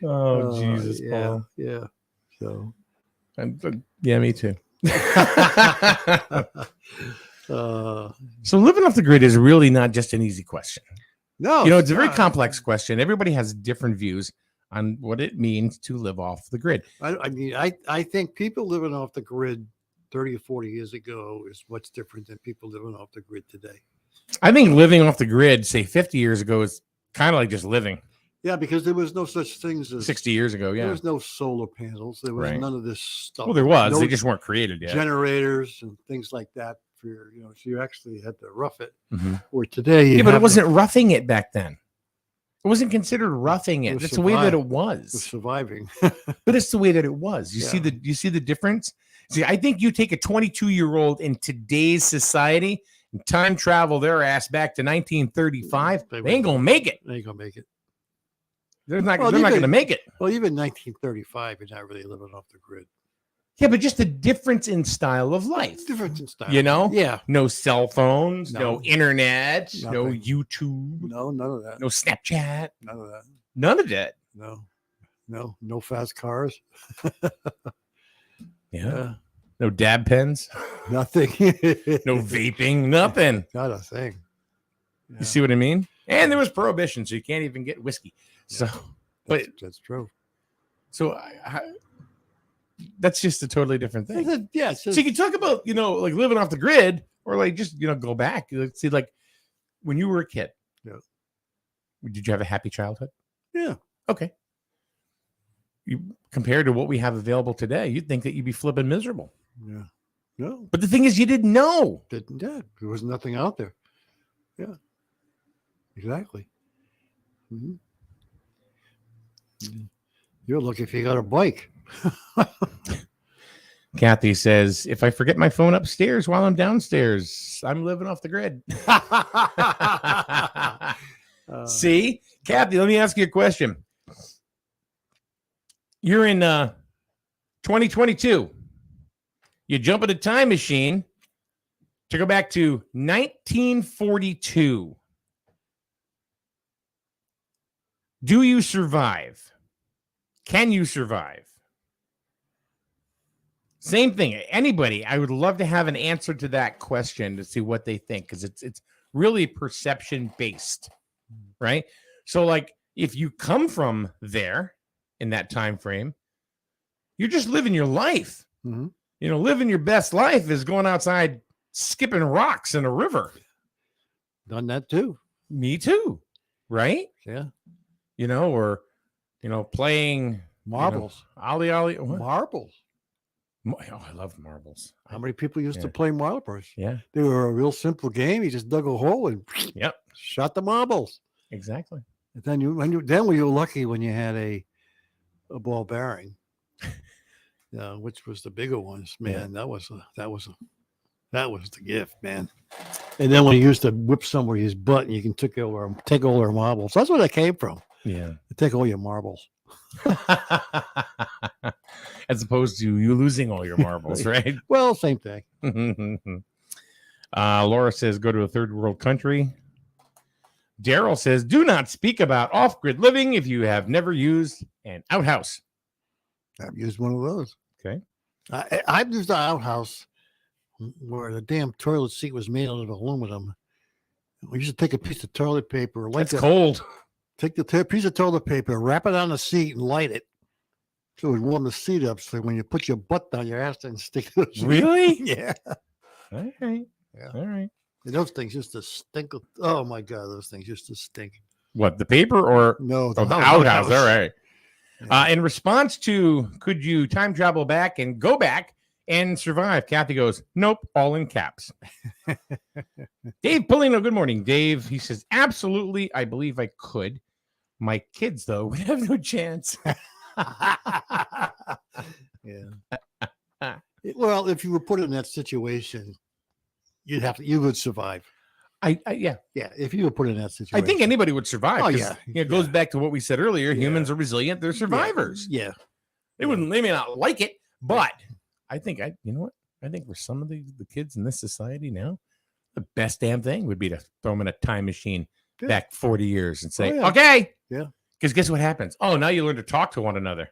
Oh, Jesus, yeah, Paul. yeah. So, yeah, me too. uh, So living off the grid is really not just an easy question. no, It's a very not. complex question. Everybody has different views on what it means to live off the grid. I mean, I think people living off the grid 30 or 40 years ago is much different than people living off the grid today. I think living off the grid, say 50 years ago, is kind of like just living. Yeah, because there was no such things as 60 years ago, There yeah. was no solar panels. There was Right. none of this stuff. Well, there was. No They just weren't created yet. generators and things like that for so you actually had to rough it. Mhm. Or today, you Yeah, but it have wasn't roughing it back then. It wasn't considered roughing It it. was That's the way that it the was. surviving. But it's the way that it was. You see Yeah. you see the difference? See, I think you take a 22-year-old in today's society and time travel their ass back to 1935, they ain't gonna make it. They ain't gonna make it. They're not Well, gonna make it. Well, even 1935, you're not really living off the grid. Yeah, but just the difference in style of life. Difference in style. You know? Yeah. No cell phones, no No. internet, no Nothing. YouTube, No, none of that. no Snapchat, None of that. none of that. No fast cars. Yeah. No dab pens, Nothing. no vaping, nothing. Not a thing. Yeah. You see what I mean? And there was prohibition, so you can't even get whiskey. So, but That's true. so that's just a totally different thing. Yeah. So you can talk about, like living off the grid, or like just, go back. Let's see, like when you were a kid. Yeah. Did you have a happy childhood? Yeah. Okay. You compared to what we have available today, you'd think that you'd be flipping miserable. Yeah. No. But the thing is, you didn't know. Didn't that? There was nothing out there. Yeah. Exactly. Mm-hmm. You're lucky if you got a bike. Kathy says, if I forget my phone upstairs while I'm downstairs, I'm living off the grid. See, Kathy, let me ask you a question. You're in 2022. You jump in a time machine to go back to 1942. Do you survive? Can you survive? Same thing. Anybody, I would love to have an answer to that question to see what they think, because it's really perception based, right? So, like, if you come from there in that time frame, you're just living your life. Mhm. Living your best life is going outside, skipping rocks in a river. Done that too. Me too, right? Yeah. Or playing Marbles. Ollie. What? Marbles. Oh, I love marbles. How many people used to Yeah. play marbles? Yeah, They were a real simple game. You just dug a hole and yep, shot the marbles. exactly. And then when you were lucky when you had a a ball bearing. Which was the bigger ones, man. That was the gift, man. And then when he used to whip somebody's butt, and you can take all their marbles. That's where they came from. Yeah. Take all your marbles. As opposed to you losing all your marbles, right? Well, same thing. Laura says, go to a third world country. Daryl says, do not speak about off-grid living if you have never used an outhouse. I've used one of those. Okay. I've used an outhouse where the damn toilet seat was made out of aluminum. We used to take a piece of toilet paper. That's cold. Take the piece of toilet paper, wrap it on the seat, and light it. So it would warm the seat up. So when you put your butt down, your ass doesn't stick to the seat. Really? Yeah. All right. Yeah. All right. And those things used to stink. Oh, my God. Those things used to stink. What, the paper or no, the outhouse? All right. Yeah. In response to, could you time travel back and go back and survive? Kathy goes, nope, all in caps. Dave Polino, good morning, Dave. He says, absolutely, I believe I could. My kids, though, would have no chance. Yeah. Well, if you were put in that situation, you would survive. Yeah. If you were put in that situation, I think anybody would survive. Oh, yeah. It goes back to what we said earlier. Humans are resilient. They're survivors. Yeah. They may not like it, but I think you know what? I think for some of the kids in this society now, the best damn thing would be to throw them in a time machine back 40 years and say, okay. Yeah. Because guess what happens? Oh, now you learn to talk to one another.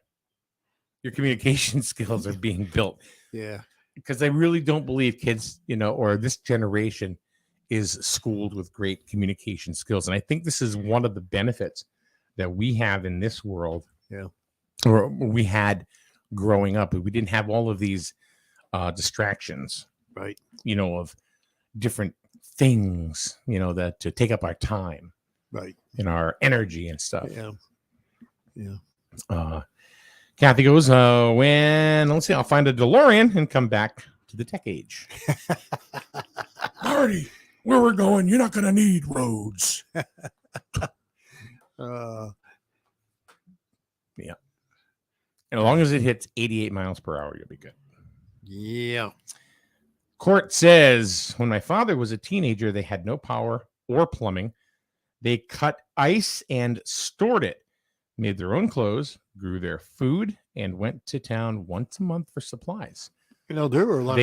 Your communication skills are being built. Yeah. Because I really don't believe kids, or this generation is schooled with great communication skills. And I think this is one of the benefits that we have in this world. Yeah. Or we had growing up. We didn't have all of these distractions. Right. Of different things, that to take up our time. Right. And our energy and stuff. Yeah. Yeah. Kathy goes, let's see, I'll find a DeLorean and come back to the tech age. Marty, where we're going, you're not going to need roads. Yeah. And as long as it hits 88 miles per hour, you'll be good. Yeah. Court says, when my father was a teenager, they had no power or plumbing. They cut ice and stored it, made their own clothes, grew their food, and went to town once a month for supplies. There were a lot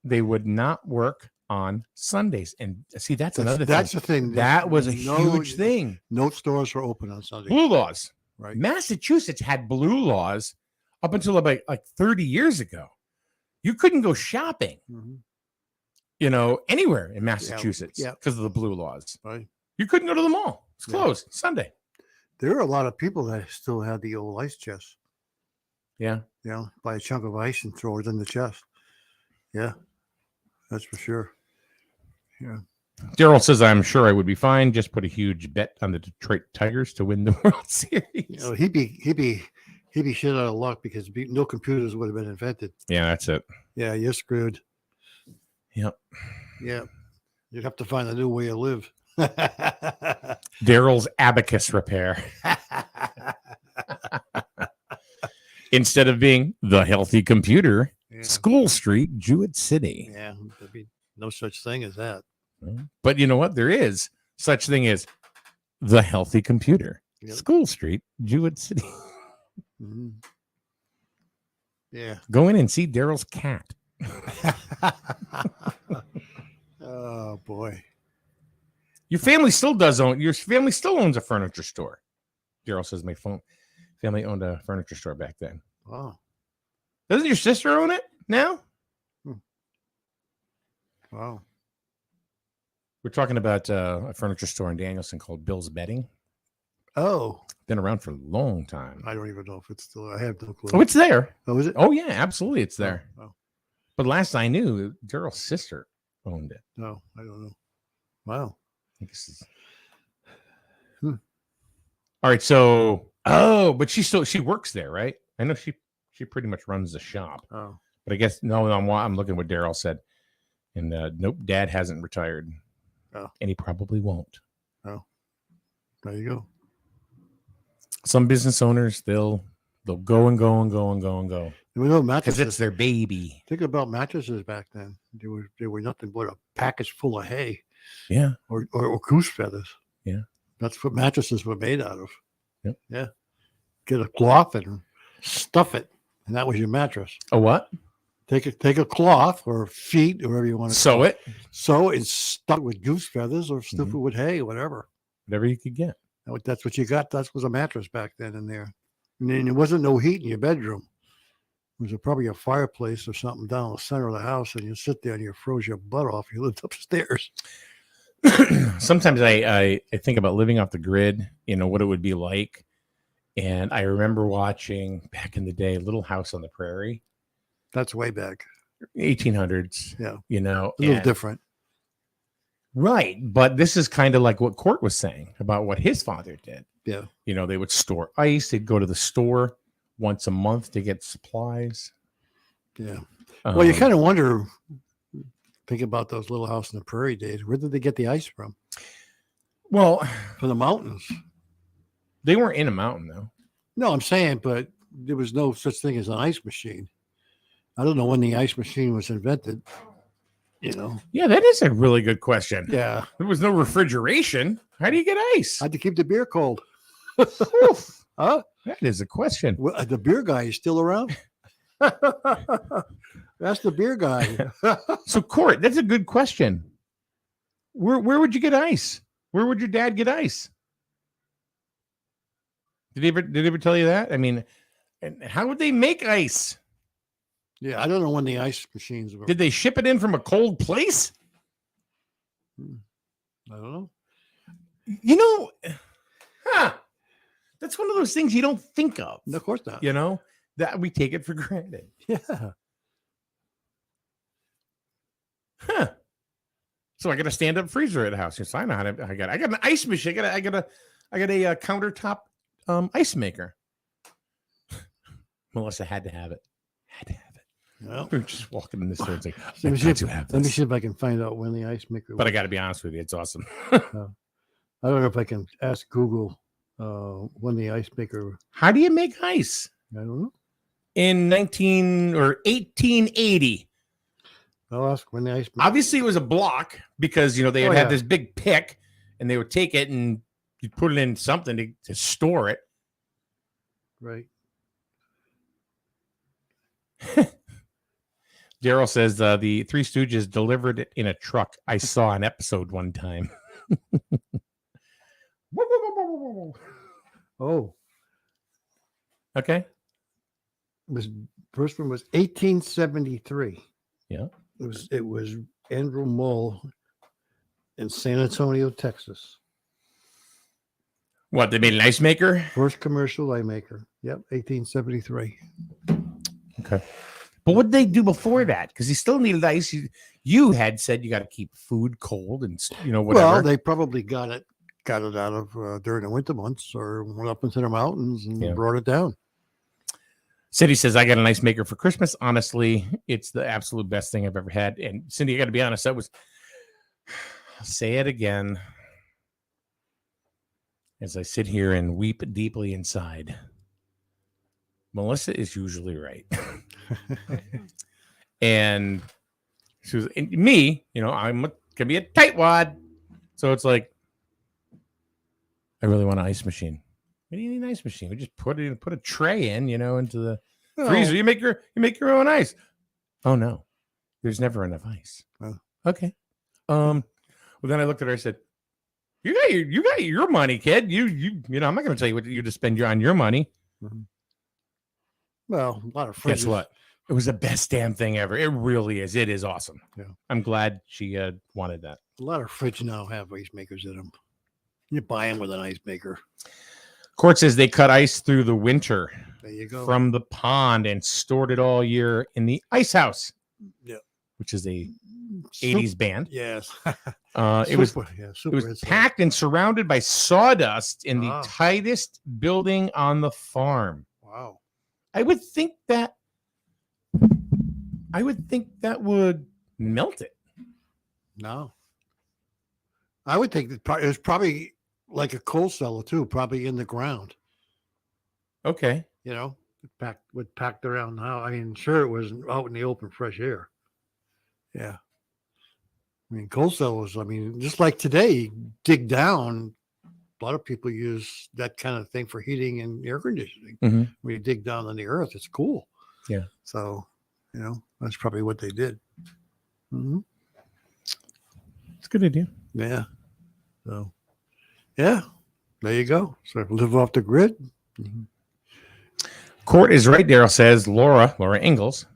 they would not work on Sundays. And see, that's another thing. That's the thing. That was a huge thing. No stores were open on Sundays. Blue laws. Right. Massachusetts had blue laws up until about like 30 years ago. You couldn't go shopping, anywhere in Massachusetts because of the blue laws. Right. You couldn't go to the mall. It's closed Sunday. There are a lot of people that still had the old ice chest. Yeah. Buy a chunk of ice and throw it in the chest. Yeah. That's for sure. Yeah. Daryl says, I'm sure I would be fine. Just put a huge bet on the Detroit Tigers to win the World Series. He'd be shit out of luck because no computers would have been invented. Yeah, that's it. Yeah, you're screwed. Yep. Yeah. You'd have to find a new way to live. Daryl's abacus repair. Instead of being the healthy computer, School Street, Jewett City. Yeah, there'd be no such thing as that. But you know what? There is such thing as the healthy computer. School Street, Jewett City. Mm-hmm. Yeah. Go in and see Daryl's cat. Oh boy. Your family still owns a furniture store. Daryl says my family owned a furniture store back then. Wow. Doesn't your sister own it now? Wow. We're talking about a furniture store in Danielson called Bill's Bedding. Oh. Been around for a long time. I don't even know if it's still. I have no clue. Oh, it's there. Oh, is it? Oh, yeah, absolutely. It's there. Oh. But last I knew, Daryl's sister owned it. No, I don't know. Wow. All right. So, but she works there, right? I know she pretty much runs the shop. Oh. But I guess, no, I'm looking at what Daryl said. And nope, Dad hasn't retired. Oh. And he probably won't. Oh. There you go. Some business owners, they'll They'll go and go and go and go and go. There were no Because mattresses. it's their baby. Think about mattresses back then. They were nothing but a package full of hay. Yeah. Or goose feathers. Yeah. That's what mattresses were made out of. Yep. Yeah. Get a cloth and stuff it, and that was your mattress. A what? Take a cloth or feet, or whatever you want to Sew it. Sew it, stuff it with goose feathers or stuff it with hay, whatever. Whatever you could get. That's what you got. That was a mattress back then in there. And then there wasn't no heat in your bedroom. There was probably a fireplace or something down the center of the house, and you sit there and you froze your butt off. You lived upstairs. Sometimes I think about living off the grid, what it would be like. And I remember watching back in the day, Little House on the Prairie. That's way back. 1800s. Yeah. A little different. Right. But this is kind of like what Court was saying about what his father did. Yeah. They would store ice. They'd go to the store once a month to get supplies. Yeah. Well, you kind of wonder, think about those Little House on the Prairie days. Where did they get the ice from? Well, from the mountains. They weren't in a mountain, though. No, I'm saying, but there was no such thing as an ice machine. I don't know when the ice machine was invented. Yeah, that is a really good question. Yeah. There was no refrigeration. How do you get ice? How'd you keep the beer cold? Huh? That is a question. Well, the beer guy is still around. That's the beer guy. So, Court, that's a good question. Where would you get ice? Where would your dad get ice? Did he ever tell you that? I mean, and how would they make ice? Yeah, I don't know when the ice machines were. Did they ship it in from a cold place? I don't know. That's one of those things you don't think of. Of course not. That we take it for granted. Yeah. Huh. So I got a stand-up freezer at the house. Yes, I know how to. I got an ice machine. I got a countertop ice maker. Melissa had to have it. Well, we were just walking in the store and saying, let me see if I can find out when the ice maker. But I got to be honest with you, it's awesome. I don't know if I can ask Google when the ice maker. How do you make ice? I don't know. In 1880. I'll ask when the ice maker. Obviously, it was a block because they had this big pick, and they would take it and you put it in something to store it. Right. Daryl says the Three Stooges delivered it in a truck. I saw an episode one time. Oh. Okay. First one was 1873. Yeah. It was Andrew Mull in San Antonio, Texas. What, they made an ice maker? First commercial ice maker. Yep, 1873. Okay. But what did they do before that? Because he still needed ice. You had said you got to keep food cold and whatever. Well, they probably got it out of during the winter months, or went up into the mountains and brought it down. Cindy says, I got an ice maker for Christmas. Honestly, it's the absolute best thing I've ever had. And Cindy, I got to be honest, I'll say it again as I sit here and weep deeply inside. Melissa is usually right. And she was me, I'm gonna be a tightwad. So it's like, I really want an ice machine. What do you need an ice machine? We just put a tray in, into the freezer. You make your own ice. Oh no, there's never enough ice. Oh. Okay. Well, then I looked at her. I said, "You got your money, kid. I'm not going to tell you what you to spend on your money." Mm-hmm. Well, a lot of fridges. Guess what? It was the best damn thing ever. It really is. It is awesome. Yeah. I'm glad she wanted that. A lot of fridges now have ice makers in them. You buy them with an ice maker. Court says they cut ice through the winter. There you go. From the pond and stored it all year in the ice house. Yeah. Which is a 80s band. Yes. It was packed and surrounded by sawdust in the tightest building on the farm. Wow. I would think that would melt it. No. I would think that it was probably like a coal cellar too, probably in the ground. Okay. packed around the house. I mean, sure, it was out in the open, fresh air. Yeah. I mean, coal cellars, I mean, just like today, dig down. A lot of people use that kind of thing for heating and air conditioning. Mm-hmm. When you dig down in the earth, it's cool. Yeah. So, that's probably what they did. Mm-hmm. It's a good idea. Yeah. So, yeah, there you go. So live off the grid. Mm-hmm. Court is right, Daryl says. Laura Ingalls,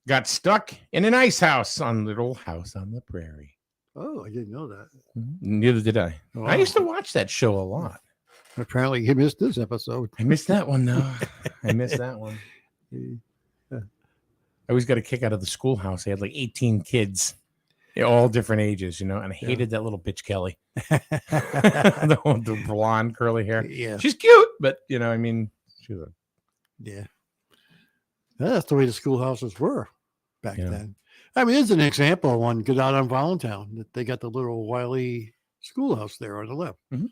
got stuck in an ice house on Little House on the Prairie. Oh, I didn't know that. Neither did I. Wow. I used to watch that show a lot. Apparently, you missed this episode. I missed that one, though. I missed that one. I always got a kick out of the schoolhouse. They had like 18 kids, all different ages, and I hated that little bitch Kelly. the blonde curly hair. Yeah. She's cute, but, she was Yeah. That's the way the schoolhouses were back Yeah. then. I mean, there's an example of one. Get out on Voluntown. That they got the little Wiley schoolhouse there on the left, Mhm.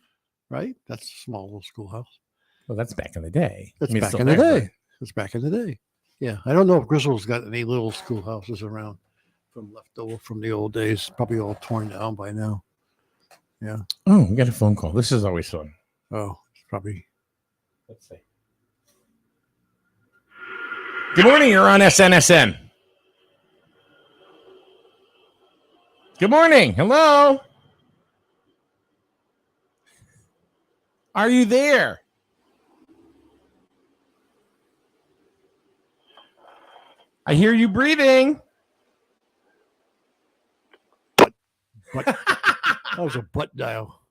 right? That's a small little schoolhouse. Well, that's back in the day. That's it's back still in the there, day. It's back in the day. Yeah, I don't know if Griswold's got any little schoolhouses around from left over from the old days. Probably all torn down by now. Yeah. but- Oh, we got a phone call. This is always fun. Oh, it's probably. Let's see. Good morning. You're on SNSN. Good morning. Hello. Are you there? I hear you breathing. What? That was a butt dial.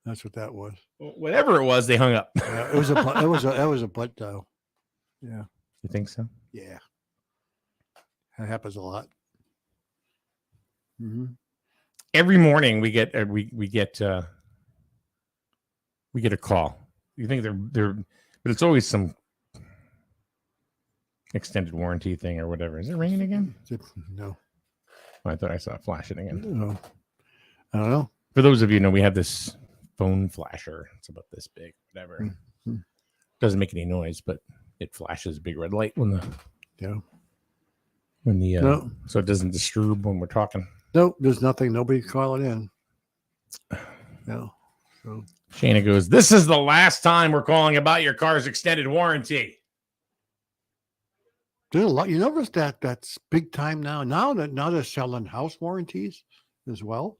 That's what that was. Whatever it was, they hung up. It was a butt. That was a butt dial. Yeah. You think so? Yeah. That happens a lot. Mm-hmm. Every morning we get we get a call. You think they're but it's always some extended warranty thing or whatever. Is it ringing again? No. Oh, I thought I saw it flashing again. No. I don't know. For those of you who know, we have this phone flasher. It's about this big, whatever. Mm-hmm. Doesn't make any noise, but it flashes a big red light when the No. so it doesn't disturb when we're talking. Nope. There's nothing. Nobody calling in. No. So. Shana goes, "This is the last time we're calling about your car's extended warranty." There's a lot. You notice that's big time now. Now they're selling house warranties as well.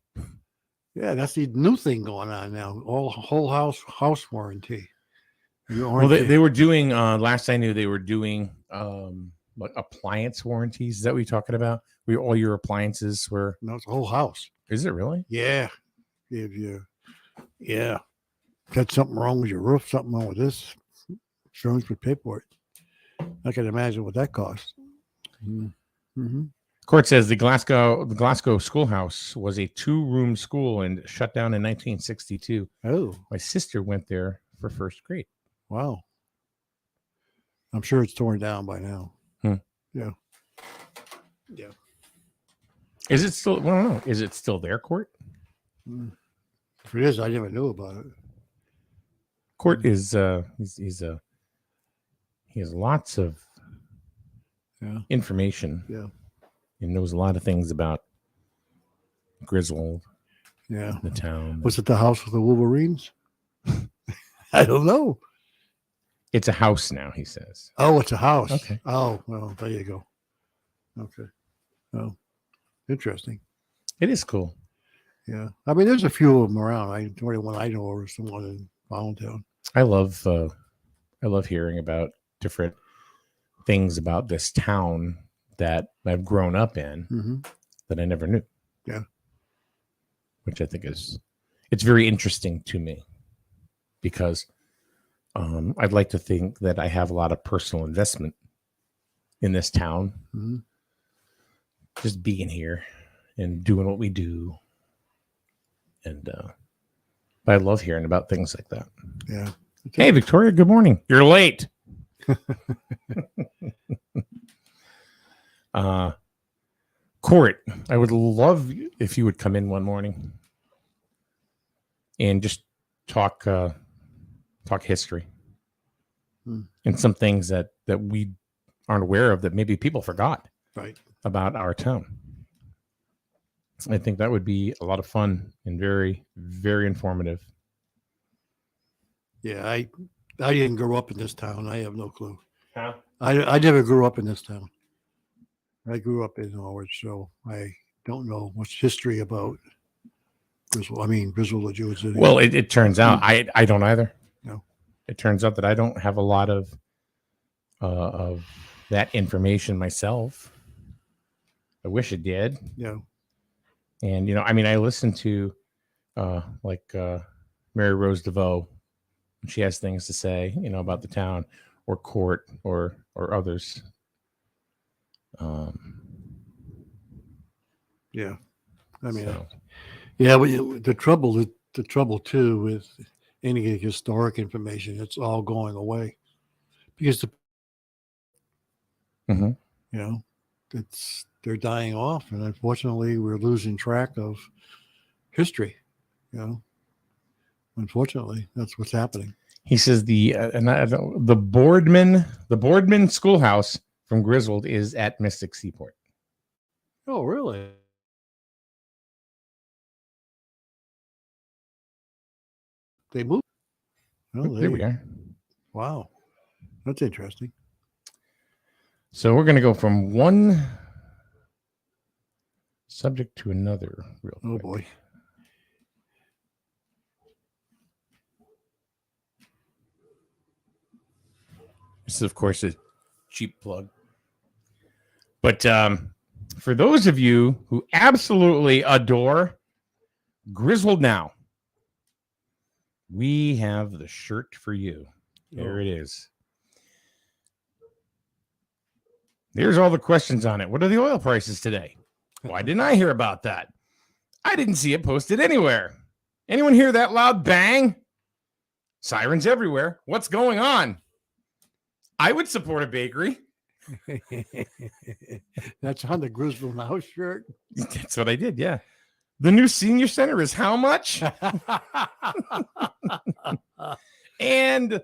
Yeah, that's the new thing going on now. Whole house warranty. Well, they were doing. Last I knew, they were doing like appliance warranties. Is that what you're talking about? Where all your appliances were? No, it's a whole house. Is it really? Yeah. If you, got something wrong with your roof, something wrong with this, insurance would pay for it. I can imagine what that costs. Mm-hmm. Court says the Glasgow schoolhouse was a 2-room school and shut down in 1962. Oh, My sister went there for first grade. wow. I'm sure it's torn down by now. Yeah. Yeah. Is it still? Well, I don't know. Is it still there, Court? If it is, I never knew about it. Court is he has lots of information. Yeah. He knows a lot of things about Griswold. Yeah. The town. Was it the house with the Wolverines? I don't know. It's a house now, he says. Oh, it's a house. Okay. Oh, well, there you go. Okay. Oh, interesting. It is cool. Yeah. I mean, there's a few of them around. The only one I know of is the one in Voluntown. I love hearing about different things about this town that I've grown up in that I never knew. Yeah. Which I think it's very interesting to me because I'd like to think that I have a lot of personal investment in this town. Mm-hmm. Just being here and doing what we do. And but I love hearing about things like that. Yeah. Hey, Victoria, good morning. You're late. Court, I would love if you would come in one morning and just talk history. and some things that we aren't aware of that maybe people forgot about our town. I think that would be a lot of fun and very, very informative. Yeah, I didn't grow up in this town. I have no clue. Huh? I never grew up in this town. I grew up in Norwich, so I don't know much history about Griswold. I mean, Griswold, Jewett City. Well, it turns out I don't either. No. It turns out that I don't have a lot of that information myself. I wish it did. Yeah. And, I mean, I listen to Mary Rose DeVoe. She has things to say, about the town or Court or others. Yeah. I mean, yeah, but the trouble too with any historic information, it's all going away because they're dying off, and unfortunately, we're losing track of history. Unfortunately, that's what's happening. He says the Boardman Schoolhouse from Griswold is at Mystic Seaport. Oh, really? They moved. Oh, There we are. Wow, that's interesting. So we're going to go from one subject to another real quick. Oh, boy. This is, of course, a cheap plug. But for those of you who absolutely adore Griswold Now, we have the shirt for you. There it is. There's all the questions on it. What are the oil prices today? Why didn't I hear about that? I didn't see it posted anywhere. Anyone hear that loud bang? Sirens everywhere. What's going on? I would support a bakery. That's on the Griswold Now shirt. That's what I did, yeah. The new senior center is how much? And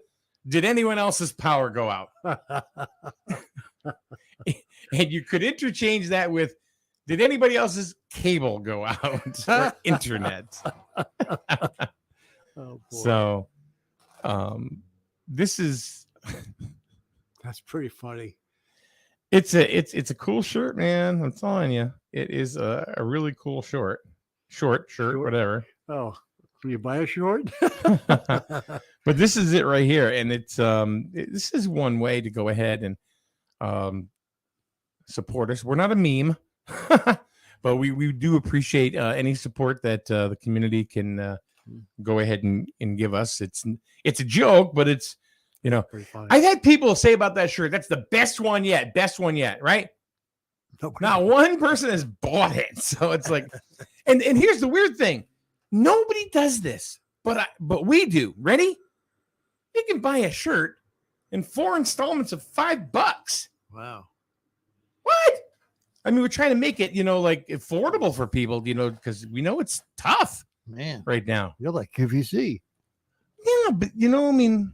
did anyone else's power go out? And you could interchange that with, did anybody else's cable go out or internet? Oh, boy. So this is that's pretty funny. It's a cool shirt, man. I'm telling you, it is a really cool short, whatever. Oh, can you buy a short? But this is it right here, and it's this is one way to go ahead and support us. We're not a meme, but we do appreciate any support that the community can go ahead and give us. It's a joke, but it's I've had people say about that shirt, that's the best one yet, right? Not one person has bought it, so it's like, and here's the weird thing: nobody does this, but we do. Ready? You can buy a shirt in 4 installments of $5. Wow. What? I mean, we're trying to make it, like affordable for people, because we know it's tough, man, right now. You're like QVC. Yeah, but I mean,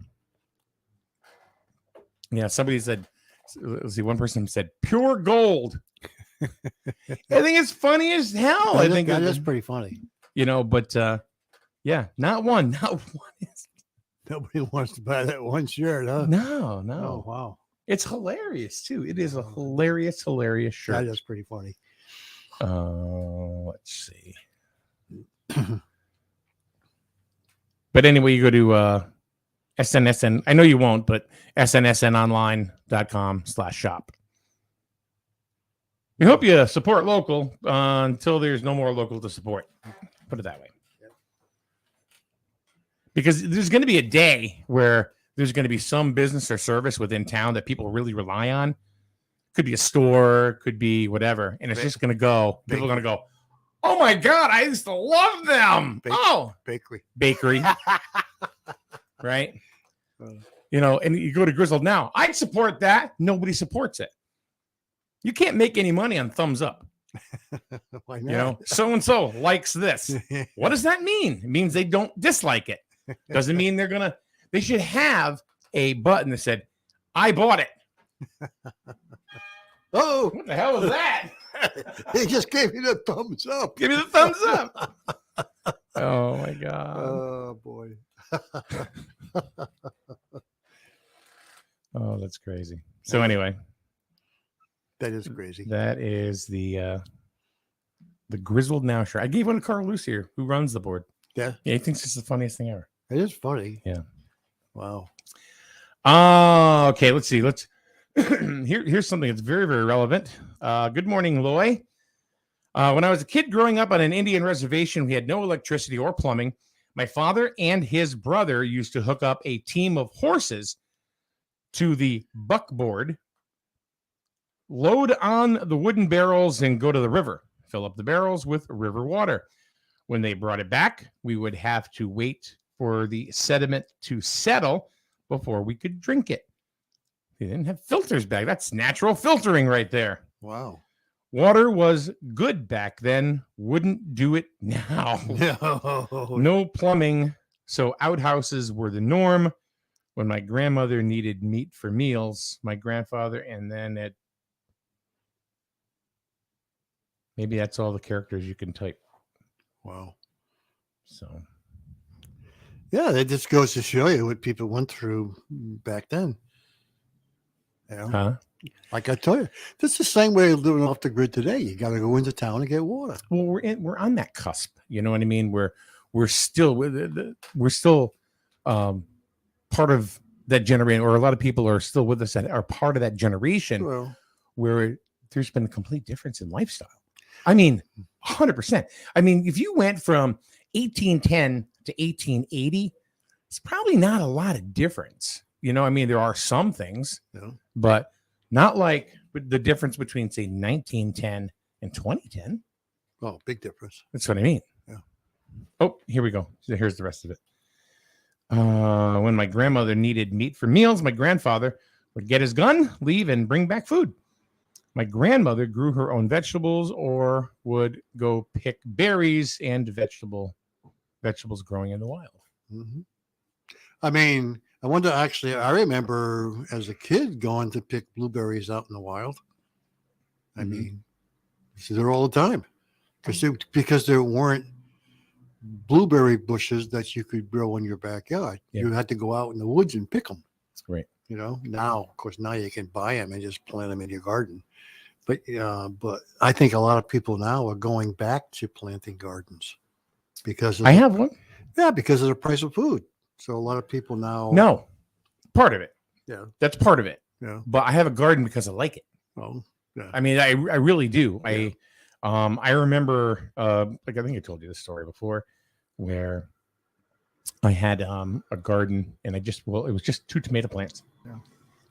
yeah. Somebody said, let's see, one person said pure gold. I think it's funny as hell. I think that is pretty funny. But yeah, not one. Nobody wants to buy that one shirt, huh? No. Oh, wow. It's hilarious too. It is a hilarious shirt. That is pretty funny. Let's see. But anyway, you go to SNSN. I know you won't, but snsnonline.com/shop. We hope you support local until there's no more local to support. Put it that way. Because there's going to be a day where there's going to be some business or service within town that people really rely on. Could be a store, could be whatever. And it's just going to go. People are going to go, oh my God, I used to love them. Bakery. Right? And you go to Griswold Now. I'd support that. Nobody supports it. You can't make any money on thumbs up. Why not? So-and-so likes this. What does that mean? It means they don't dislike it. Doesn't mean they should have a button that said, "I bought it." Oh, What the hell was that? he just gave me the thumbs up. Give me the thumbs up. Oh my god. Oh boy. Oh, that's crazy. So anyway, That is crazy. that is the grizzled now shirt. I gave one to Carl Luce here, who runs the board. Yeah. Yeah, he thinks it's the funniest thing ever. It is funny. Yeah. Wow. Okay, let's see. Here's something that's very, very relevant. Good morning, Loy. When I was a kid growing up on an Indian reservation, we had no electricity or plumbing. My father and his brother used to hook up a team of horses to the buckboard, load on the wooden barrels, and go to the river. Fill up the barrels with river water. When they brought it back, we would have to wait for the sediment to settle before we could drink it. They didn't have filters back. That's natural filtering right there. Wow. Water was good back then. Wouldn't do it now. No. No plumbing, so outhouses were the norm. When my grandmother needed meat for meals, my grandfather, and then it. Maybe that's all the characters you can type. Wow. So. Yeah, that just goes to show you what people went through back then. You know? Huh? Like I told you, this is the same way of living off the grid today. You got to go into town and get water. Well, we're on that cusp. You know what I mean? We're still part of that generation, or a lot of people are still with us that are part of that generation. Well, where there's been a complete difference in lifestyle. I mean, 100%. I mean, if you went from 1810 to 1880, it's probably not a lot of difference. You know, I mean, there are some things, but not like the difference between, say, 1910 and 2010. Oh, big difference. That's what I mean. Yeah. Oh, here we go. So here's the rest of it. When my grandmother needed meat for meals, my grandfather would get his gun, leave, and bring back food. My grandmother grew her own vegetables or would go pick berries and vegetables growing in the wild. Mm-hmm. I mean, I remember as a kid going to pick blueberries out in the wild. I mean, you see there all the time because there weren't blueberry bushes that you could grow in your backyard. Yeah. You had to go out in the woods and pick them. That's great. You know, now, of course, now you can buy them and just plant them in your garden. But I think a lot of people now are going back to planting gardens because I have one. Yeah, because of the price of food. So a lot of people now. No, part of it. Yeah, that's part of it. Yeah, but I have a garden because I like it. Oh, yeah. I mean, I really do. Yeah. I remember, like I think I told you this story before, where I had a garden and it was just 2 tomato plants. Yeah.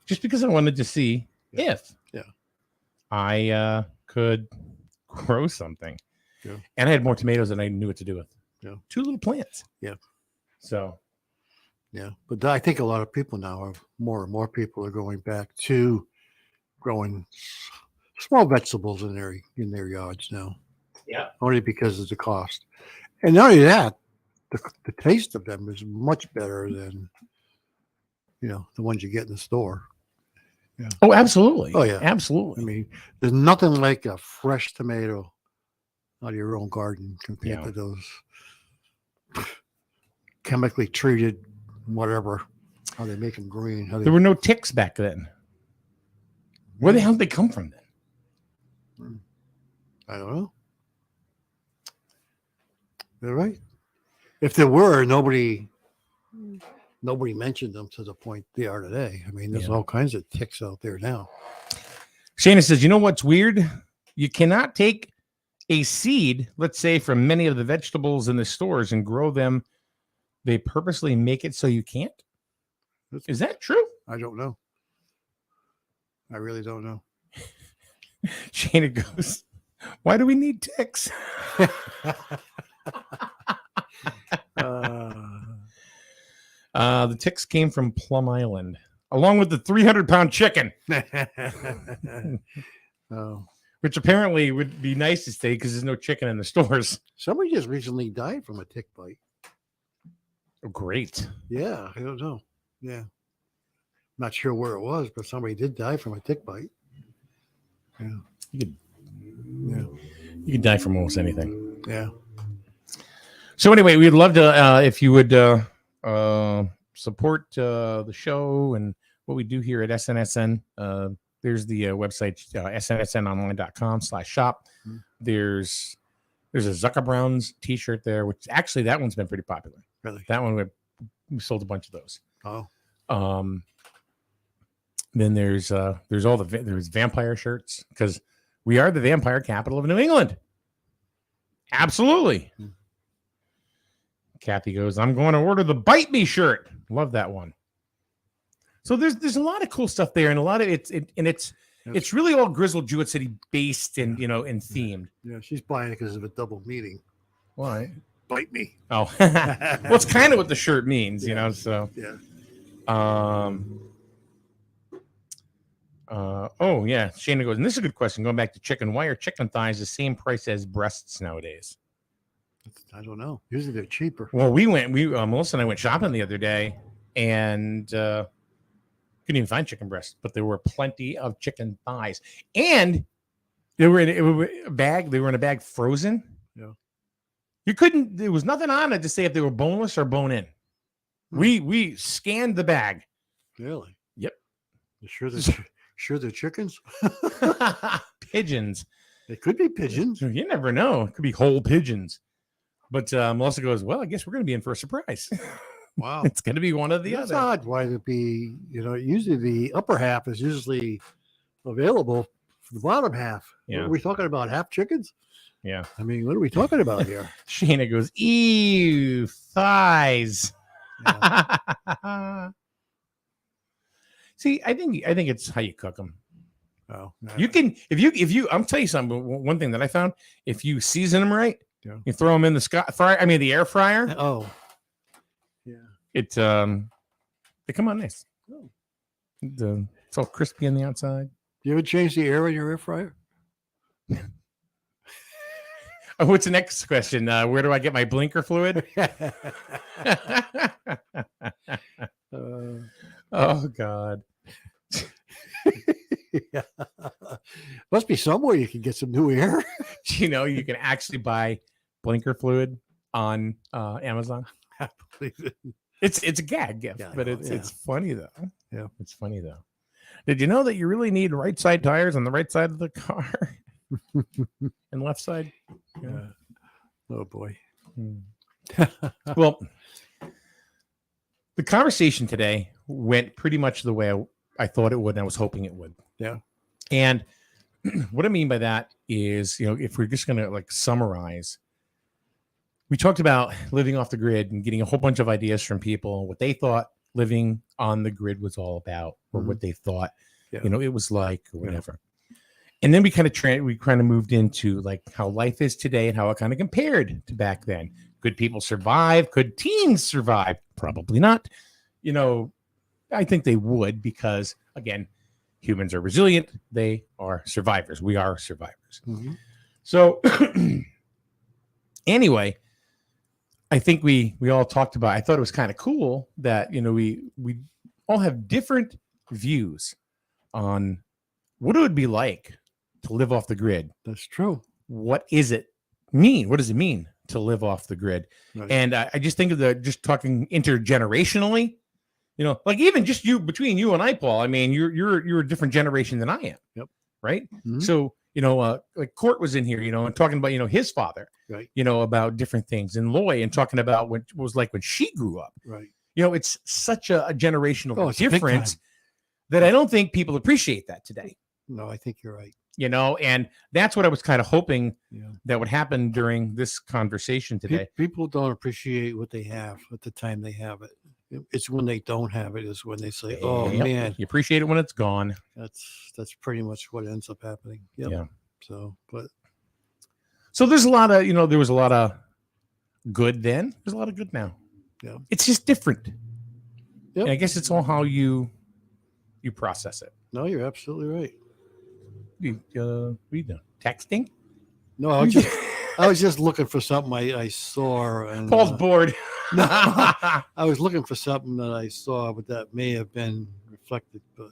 Just because I wanted to see if I could grow something. Yeah. And I had more tomatoes than I knew what to do with. Yeah. 2 little plants. Yeah. So. Yeah. But I think a lot of people now more and more people are going back to growing small vegetables in their yards now. Yeah. Only because of the cost. And not only that, the taste of them is much better than, the ones you get in the store. Yeah. Oh, absolutely. Oh, yeah. Absolutely. I mean, there's nothing like a fresh tomato out of your own garden compared to those chemically treated, whatever, how they make them green. There were no ticks back then. Where the hell did they come from then? I don't know. They're right. If there were, nobody mentioned them to the point they are today. I mean, there's all kinds of ticks out there now. Shana says, you know what's weird? You cannot take a seed, let's say, from many of the vegetables in the stores and grow them. They purposely make it so you can't. Is that true? I don't know. I really don't know. Shana goes, why do we need ticks? The ticks came from Plum Island, along with the 300-pound chicken. Which apparently would be nice to stay because there's no chicken in the stores. Somebody just recently died from a tick bite. Oh, great. Yeah, I don't know. Yeah. Not sure where it was, but somebody did die from a tick bite. Yeah. You could die from almost anything. Yeah. So anyway, we'd love to if you would support the show and what we do here at SNSN. There's the website snsnonline.com/shop. There's a Zucker Browns t-shirt there, which actually that one's been pretty popular. Really? That one we sold a bunch of those. Oh. Then there's there's vampire shirts because we are the vampire capital of New England. Absolutely. Kathy goes, I'm going to order the Bite Me shirt. Love that one. So there's a lot of cool stuff there, and a lot of it's really all Grizzled Jewett City based and and themed. Yeah, she's buying it because of a double meaning. Why? Bite me. Oh, well, it's kind of what the shirt means, So yeah. Oh yeah, Shana goes, and this is a good question. Going back to chicken, why are chicken thighs the same price as breasts nowadays? I don't know. Usually they're cheaper. Well, Melissa and I went shopping the other day, and couldn't even find chicken breasts, but there were plenty of chicken thighs, and they were in a bag. They were in a bag, frozen. Yeah, you couldn't. There was nothing on it to say if they were boneless or bone in. We scanned the bag. Really? Yep. You sure they're chickens? Pigeons. It could be pigeons. You never know. It could be whole pigeons. But Melissa goes, well, I guess we're going to be in for a surprise. Wow. It's going to be one of the That's other. odd. Why would it be, usually the upper half is usually available for the bottom half. Yeah. Are we talking about half chickens? Yeah. I mean, what are we talking about here? Shana goes, ew, thighs. Yeah. See, I think it's how you cook them. Oh, no. You can if you I'm telling you something. One thing that I found, if you season them right, yeah. You throw them in the air fryer. Oh, yeah. They come out nice. Oh. It's all crispy on the outside. Do you ever change the air in your air fryer? Oh, what's the next question? Where do I get my blinker fluid? Oh God. Yeah. Must be somewhere you can get some new air. You can actually buy blinker fluid on Amazon. I believe it. It's a gag gift, Yeah, but it's funny though. Yeah, it's funny though. Did you know that you really need right side tires on the right side of the car and left side? Yeah. Oh boy. Well, the conversation today went pretty much the way I thought it would, and I was hoping it would. Yeah. And what I mean by that is, if we're just going to summarize, we talked about living off the grid and getting a whole bunch of ideas from people, what they thought living on the grid was all about, or what they thought, it was like, or whatever. Yeah. And then we kind of moved into how life is today and how it kind of compared to back then. Could people survive? Could teens survive? Probably not. I think they would because, again, humans are resilient. They are survivors. We are survivors. Mm-hmm. So anyway, I think we all talked about, I thought it was kind of cool that, we all have different views on what it would be like to live off the grid. That's true. What is it mean? What does it mean to live off the grid? Right. And I just think of just talking intergenerationally, even just between you and I, Paul, I mean, you're a different generation than I am. Yep. Right. Mm-hmm. So, Court was in here, and talking about, his father, right. About different things, and Loy, and talking about what it was like when she grew up. Right. It's such a generational difference that I don't think people appreciate that today. No, I think you're right. And that's what I was kind of hoping that would happen during this conversation today. People don't appreciate what they have at the time they have it. It's when they don't have it is when they say, "Oh man, you appreciate it when it's gone." That's pretty much what ends up happening. Yep. Yeah. So there's a lot of there was a lot of good then. There's a lot of good now. Yeah. It's just different. Yep. And I guess it's all how you process it. No, you're absolutely right. Texting? No, I was just looking for something I saw. And Paul's bored. No, I was looking for something that I saw, but that may have been reflected. But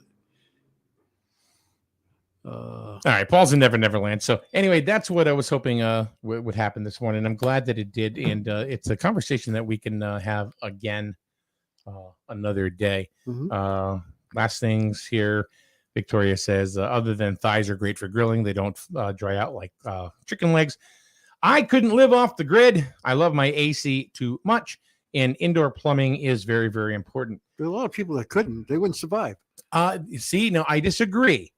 all right, Paul's in Never Neverland. So anyway, that's what I was hoping would happen this morning. I'm glad that it did, and it's a conversation that we can have again another day. Last things here. Victoria says, other than thighs are great for grilling, they don't dry out like chicken legs. I couldn't live off the grid. I love my AC too much, and indoor plumbing is very, very important. There are a lot of people that couldn't. They wouldn't survive. See, no, I disagree.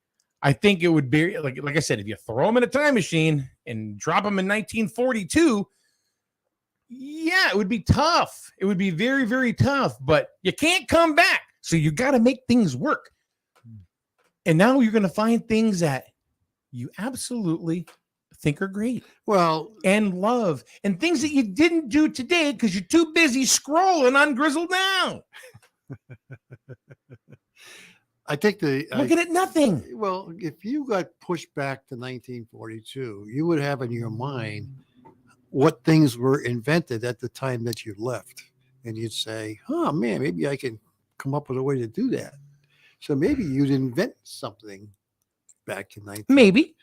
I think it would be, like I said, if you throw them in a time machine and drop them in 1942, yeah, it would be tough. It would be very, very tough, but you can't come back. So you got to make things work. And now you're going to find things that you absolutely think are great. Well, and love, and things that you didn't do today because you're too busy scrolling on Grizzled Now. I think looking at nothing. Well, if you got pushed back to 1942, you would have in your mind what things were invented at the time that you left. And you'd say, oh man, maybe I can come up with a way to do that. So maybe you'd invent something back in 19. Maybe.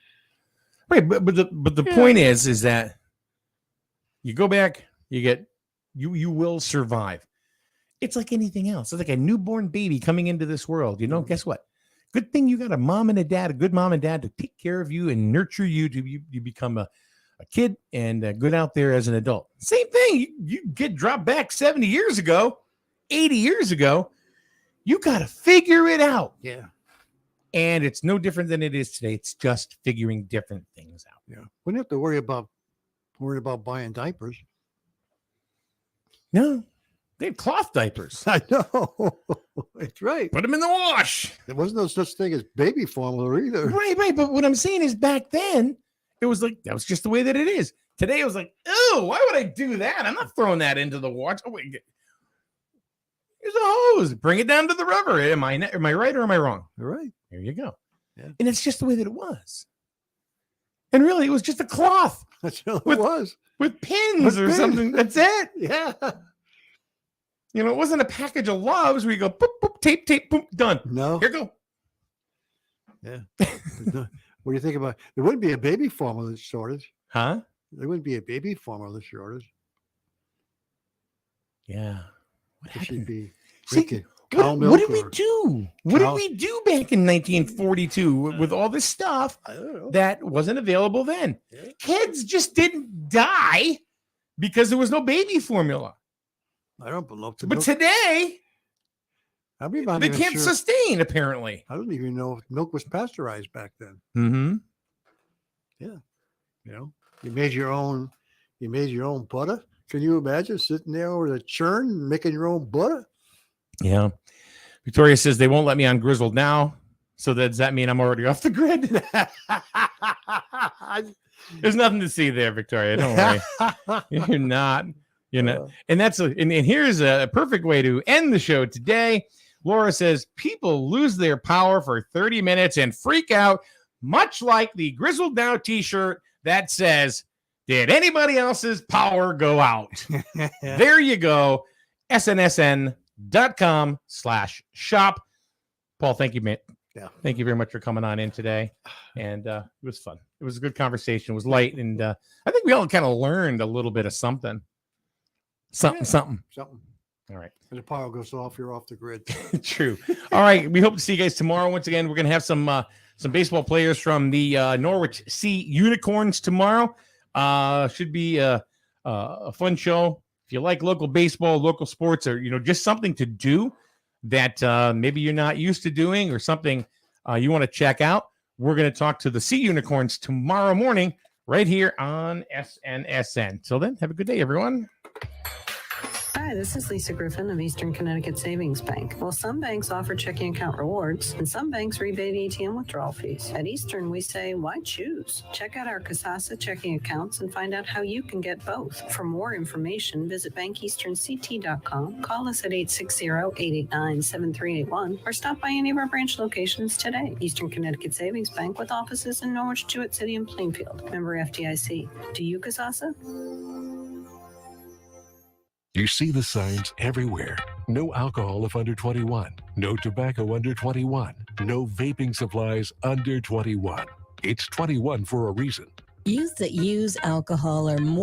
Right, but the point is that you go back, you will survive. It's like anything else. It's like a newborn baby coming into this world. Guess what? Good thing you got a mom and a dad, a good mom and dad to take care of you and nurture you to you become a kid and good out there as an adult. Same thing. You get dropped back 70 years ago, 80 years ago. You got to figure it out. Yeah. And it's no different than it is today. It's just figuring different things out. Yeah. Wouldn't have to worry about buying diapers. No. They had cloth diapers. I know. That's right. Put them in the wash. There wasn't no such thing as baby formula either. Right. But what I'm saying is back then, it was like, that was just the way that it is. Today, it was like, oh, why would I do that? I'm not throwing that into the wash. Oh, wait. Here's a hose. Bring it down to the rubber. Am I right or am I wrong? You're right. There you go. Yeah. And it's just the way that it was. And really, it was just a cloth. That's all it was. With pins or something. That's it. Yeah. It wasn't a package of loves where you go, boop, boop, tape, boop, done. No. Here go. Yeah. What do you think about? There wouldn't be a baby formula shortage. Huh? There wouldn't be a baby formula shortage. Yeah. What happened? Be See, what did we do? What did we do back in 1942 with all this stuff that wasn't available then? Yeah. Kids just didn't die because there was no baby formula. I don't believe it. But today, they can't sustain, apparently. I don't even know if milk was pasteurized back then. Mm-hmm. Yeah. You made your own butter. Can you imagine sitting there with a churn and making your own butter? Yeah. Victoria says they won't let me on Grizzled Now. So does that mean I'm already off the grid? There's nothing to see there, Victoria. Don't worry. You're not. And and here's a perfect way to end the show today. Laura says people lose their power for 30 minutes and freak out, much like the Grizzled Now t-shirt that says, did anybody else's power go out? There you go. snsn.com/shop. Paul, thank you, man. Yeah. Thank you very much for coming on in today. And it was fun. It was a good conversation. It was light. And I think we all kind of learned a little bit of something. Something. All right. And the power goes off, you're off the grid. True. All right. We hope to see you guys tomorrow. Once again, we're going to have some baseball players from the Norwich Sea Unicorns tomorrow. Should be a fun show. If you like local baseball, local sports, or just something to do that maybe you're not used to doing, or something you want to check out, we're going to talk to the Sea Unicorns tomorrow morning right here on SNSN. Till then, have a good day, everyone. Hi, this is Lisa Griffin of Eastern Connecticut Savings Bank. Well, some banks offer checking account rewards, and some banks rebate ATM withdrawal fees. At Eastern, we say, why choose? Check out our Kasasa checking accounts and find out how you can get both. For more information, visit bankeasternct.com, call us at 860-889-7381, or stop by any of our branch locations today. Eastern Connecticut Savings Bank with offices in Norwich, Jewett City, and Plainfield. Member FDIC. Do you Kasasa? You see the signs everywhere. No alcohol if under 21. No tobacco under 21. No vaping supplies under 21. It's 21 for a reason. Youth that use alcohol are more